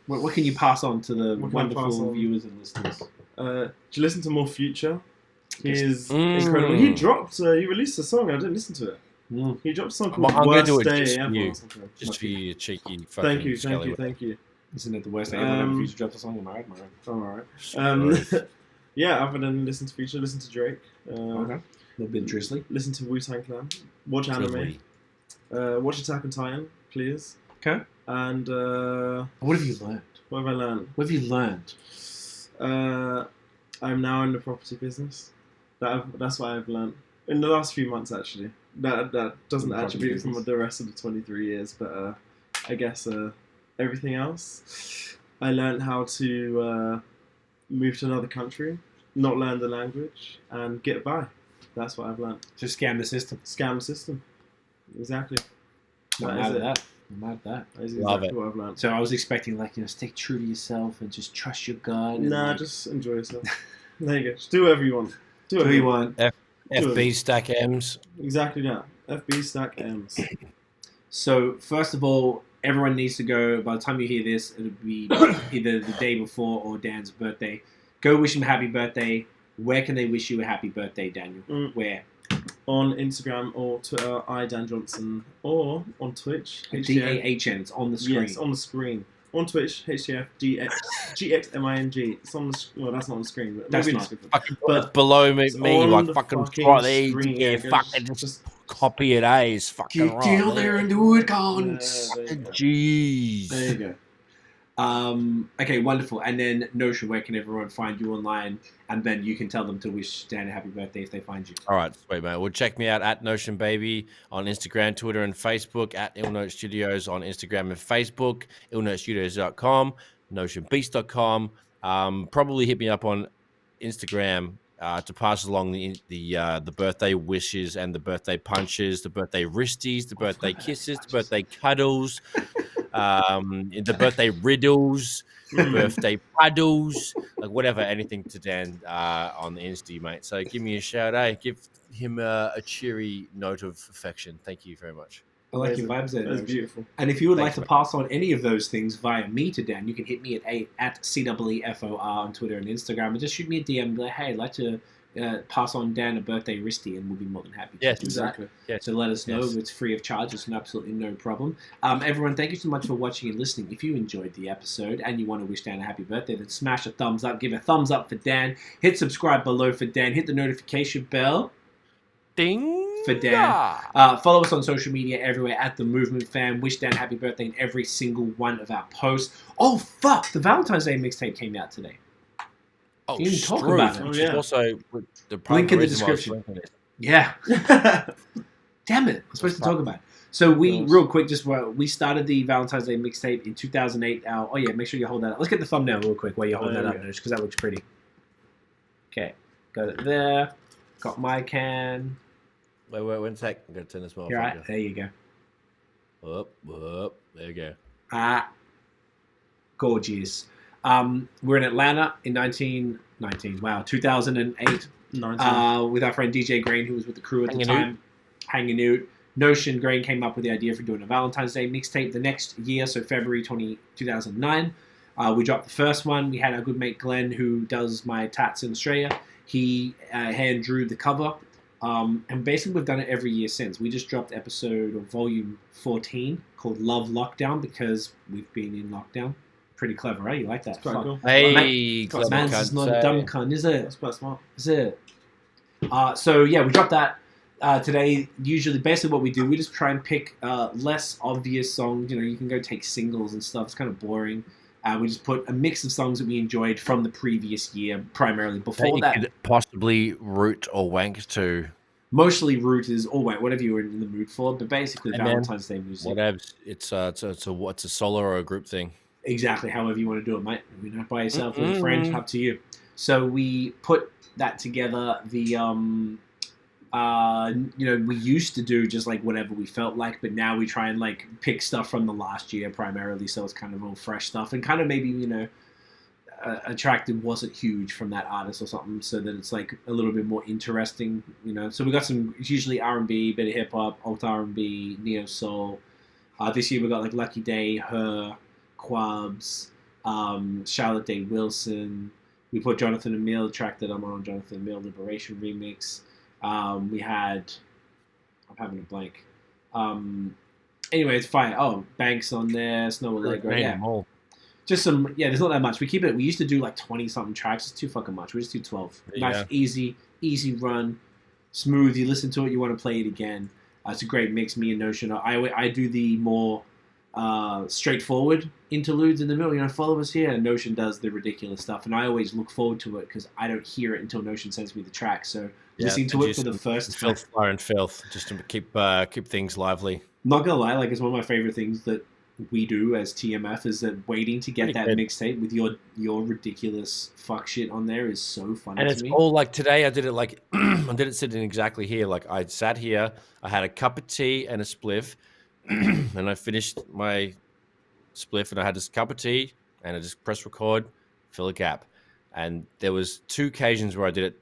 What can you pass on to the wonderful viewers and listeners? Do you listen to more Future? He is incredible. He released a song. I didn't listen to it. He dropped a song called Worst Day Ever. Just for you, cheeky fucking Thank you. Isn't it the worst day ever when Future dropped a song? Am I right? Alright. Yeah, other than listen to Future, listen to Drake. Okay. A little bit drizzly. Listen to Wu-Tang Clan. Watch anime. Watch Attack on Titan, please. Okay. And what have you learned? What have I learned? What have you learned? I'm now in the property business. That's what I've learned in the last few months, actually. That doesn't attribute from the rest of the 23 years, but I guess everything else. I learned how to move to another country, not learn the language, and get by. That's what I've learned. Just scam the system. Scam the system. Exactly. I'm mad at that. That is exactly what I've learned. So I was expecting, stay true to yourself and just trust your God. Nah, just enjoy yourself. There you go. Just do whatever you want. Do whatever you want. FB stack M's. Exactly that. FB stack M's. So first of all, everyone needs to go. By the time you hear this, it'll be either the day before or Dan's birthday. Go wish him a happy birthday. Where can they wish you a happy birthday, Daniel? Where? On Instagram or Twitter, Dan Johnson, or on Twitch. DAHN. It's on the screen. Yes, on the screen. On Twitch, HTF GXMING. It's on the that's not on the screen, but that's maybe not. But below me, fucking right there. Yeah, fucking just copy it. It's fucking right. Get on there and do it, cons. Jeez. There you go. Okay, wonderful. And then Notion, where can everyone find you online? And then you can tell them to wish Dan a happy birthday if they find you. All right, sweet, mate. Well, check me out at Notion Baby on Instagram, Twitter, and Facebook, at Illnote Studios on Instagram and Facebook, illnotestudios.com, notionbeast.com. Probably hit me up on Instagram to pass along the birthday wishes and the birthday punches, the birthday wristies, the birthday kisses, the birthday cuddles, the birthday riddles, birthday puddles, like whatever, anything to Dan on the Insta, mate. So give me a shout, Give him a cheery note of affection. Thank you very much. I like your vibes there. That's beautiful. And if you would like to pass on any of those things via me to Dan, you can hit me at CWEFOR on Twitter and Instagram, and just shoot me a DM and be like, hey, I'd like to pass on Dan a birthday wristy, and we'll be more than happy to do exactly. that. Yes. So let us know. It's free of charge. It's absolutely no problem. Everyone, thank you so much for watching and listening. If you enjoyed the episode and you want to wish Dan a happy birthday, then smash a thumbs up. Give a thumbs up for Dan. Hit subscribe below for Dan. Hit the notification bell. Ding! For Dan. Follow us on social media everywhere at The Movement Fam. Wish Dan happy birthday in every single one of our posts. Oh, fuck! The Valentine's Day mixtape came out today. Oh, you didn't talk about it. Which is also the link in the description. Yeah. Damn it. I'm supposed to talk about it. So real quick, we started the Valentine's Day mixtape in 2008. Make sure you hold that up. Let's get the thumbname real quick while you hold that up, because that looks pretty. Okay. Got it there. Got my can. Wait 1 sec. I'm going to turn this motherfucker. Right, there you go. Up. There you go. Gorgeous. We're in Atlanta in 2008. With our friend DJ Grain, who was with the crew at the time. Hanging out. Notion Grain came up with the idea for doing a Valentine's Day mixtape the next year, so February 2009. We dropped the first one. We had our good mate Glenn, who does my tats in Australia. He hand drew the cover. And basically, we've done it every year since. We just dropped volume 14 called Love Lockdown because we've been in lockdown. Pretty clever, right? You like that? It's quite cool. Hey, man, this is not a dumb cunt, is it? That's quite smart. Is it? We dropped that today. Usually, basically what we do, we just try and pick less obvious songs. You can go take singles and stuff. It's kind of boring. We just put a mix of songs that we enjoyed from the previous year, primarily. Before that, could possibly root or wank to. Mostly root is whatever you were in the mood for, but basically Valentine's Day music. Whatever. It's a solo or a group thing. Exactly, however you want to do it, mate. By yourself with a friend, up to you. So we put that together. We used to do just like whatever we felt like, but now we try and like pick stuff from the last year primarily, so it's kind of all fresh stuff and kind of maybe a track that wasn't huge from that artist or something, so that it's like a little bit more interesting. So we got it's usually R&B, bit of hip hop, alt R&B, neo soul. This year we got like Lucky Day, Her, Quabs, Charlotte Day Wilson. We put Jonathan Emile, the track that I'm on, Jonathan Emile Liberation remix. We had, I'm having a blank. Anyway, it's fine. Oh, Banks on there, Snow Allegro. Yeah. Just some, there's not that much. We used to do like 20 something tracks. It's too fucking much. We just do 12. Nice, easy run, smooth. You listen to it, you want to play it again. It's a great mix, me and Notion. I do the more straightforward interludes in the middle. Follow us here. And Notion does the ridiculous stuff. And I always look forward to it because I don't hear it until Notion sends me the track. So listening to it for the first time. Filth, just to keep things lively. Not gonna lie, like it's one of my favorite things that we do as TMF is that waiting to get that mixtape with your ridiculous fuck shit on there is so funny to me. And it's all like today I did it like I did it sitting exactly here. Like I sat here, I had a cup of tea and a spliff, and I finished my spliff and I had this cup of tea and I just pressed record, fill a gap. And there was 2 occasions where I did it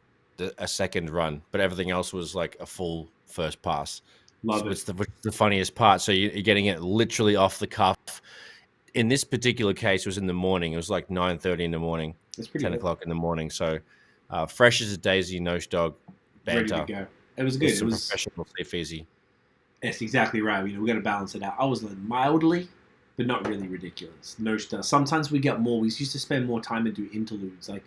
a second run, but everything else was like a full first pass. Love it. It's the funniest part. So you're getting it literally off the cuff. In this particular case, it was in the morning. It was like 9:30 in the morning, 10 o'clock in the morning. So fresh as a daisy, Nosh Dog, banter. Ready to go. It was good. It was professional, safe, easy. That's exactly right. We got to balance it out. I was like mildly, but not really ridiculous. Nosh does. Sometimes we get more. We used to spend more time and do interludes. Like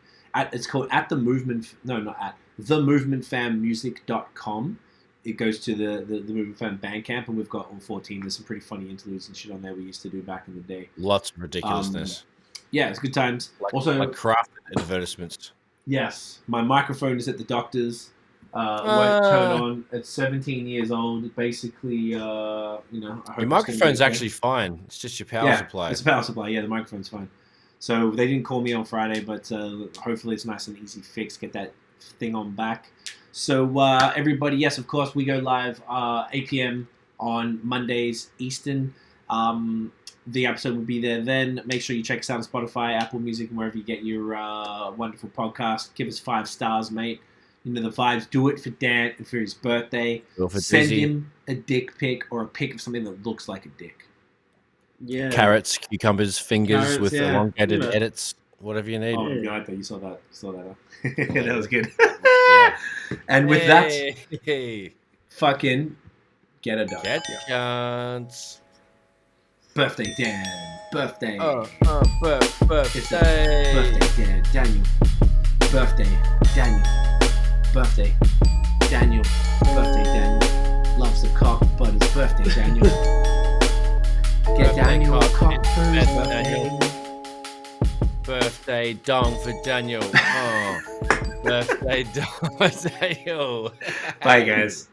it's called At the Movement. No, not at themovementfammusic.com. It goes to the Movement Fan Bandcamp, and we've got all 14. There's some pretty funny interludes and shit on there we used to do back in the day. Lots of ridiculousness. It's good times. Also, like crafted advertisements. Yes, my microphone is at the doctor's. Won't turn on. It's 17 years old. Basically, I hope your microphone's actually fine. It's just your power supply. It's a power supply. Yeah, the microphone's fine. So they didn't call me on Friday, but hopefully it's nice and easy fix. Get that thing on back. So everybody, yes, of course, we go live 8 p.m. on Mondays Eastern. The episode will be there then. Make sure you check us out on Spotify, Apple Music, and wherever you get your wonderful podcast. Give us 5 stars, mate. You know the vibes. Do it for Dan and for his birthday. Send him a dick pic or a pic of something that looks like a dick. Yeah. Carrots, cucumbers, fingers Carrots, with yeah. elongated edits, whatever you need. Oh, yeah, I thought you saw that. That was good. Yeah. And with Hey. fucking get it done. Get chance. Birthday, Dan. Birthday. Birthday. Birthday, Dan. Daniel. Birthday, Daniel. Birthday, Daniel. Birthday, Daniel. Loves the cock, but it's birthday, Daniel. Get Birthday Daniel a cock, cock for his it's birthday. Daniel. Birthday dong for Daniel. Oh. Birthday dong for Daniel. Bye, guys.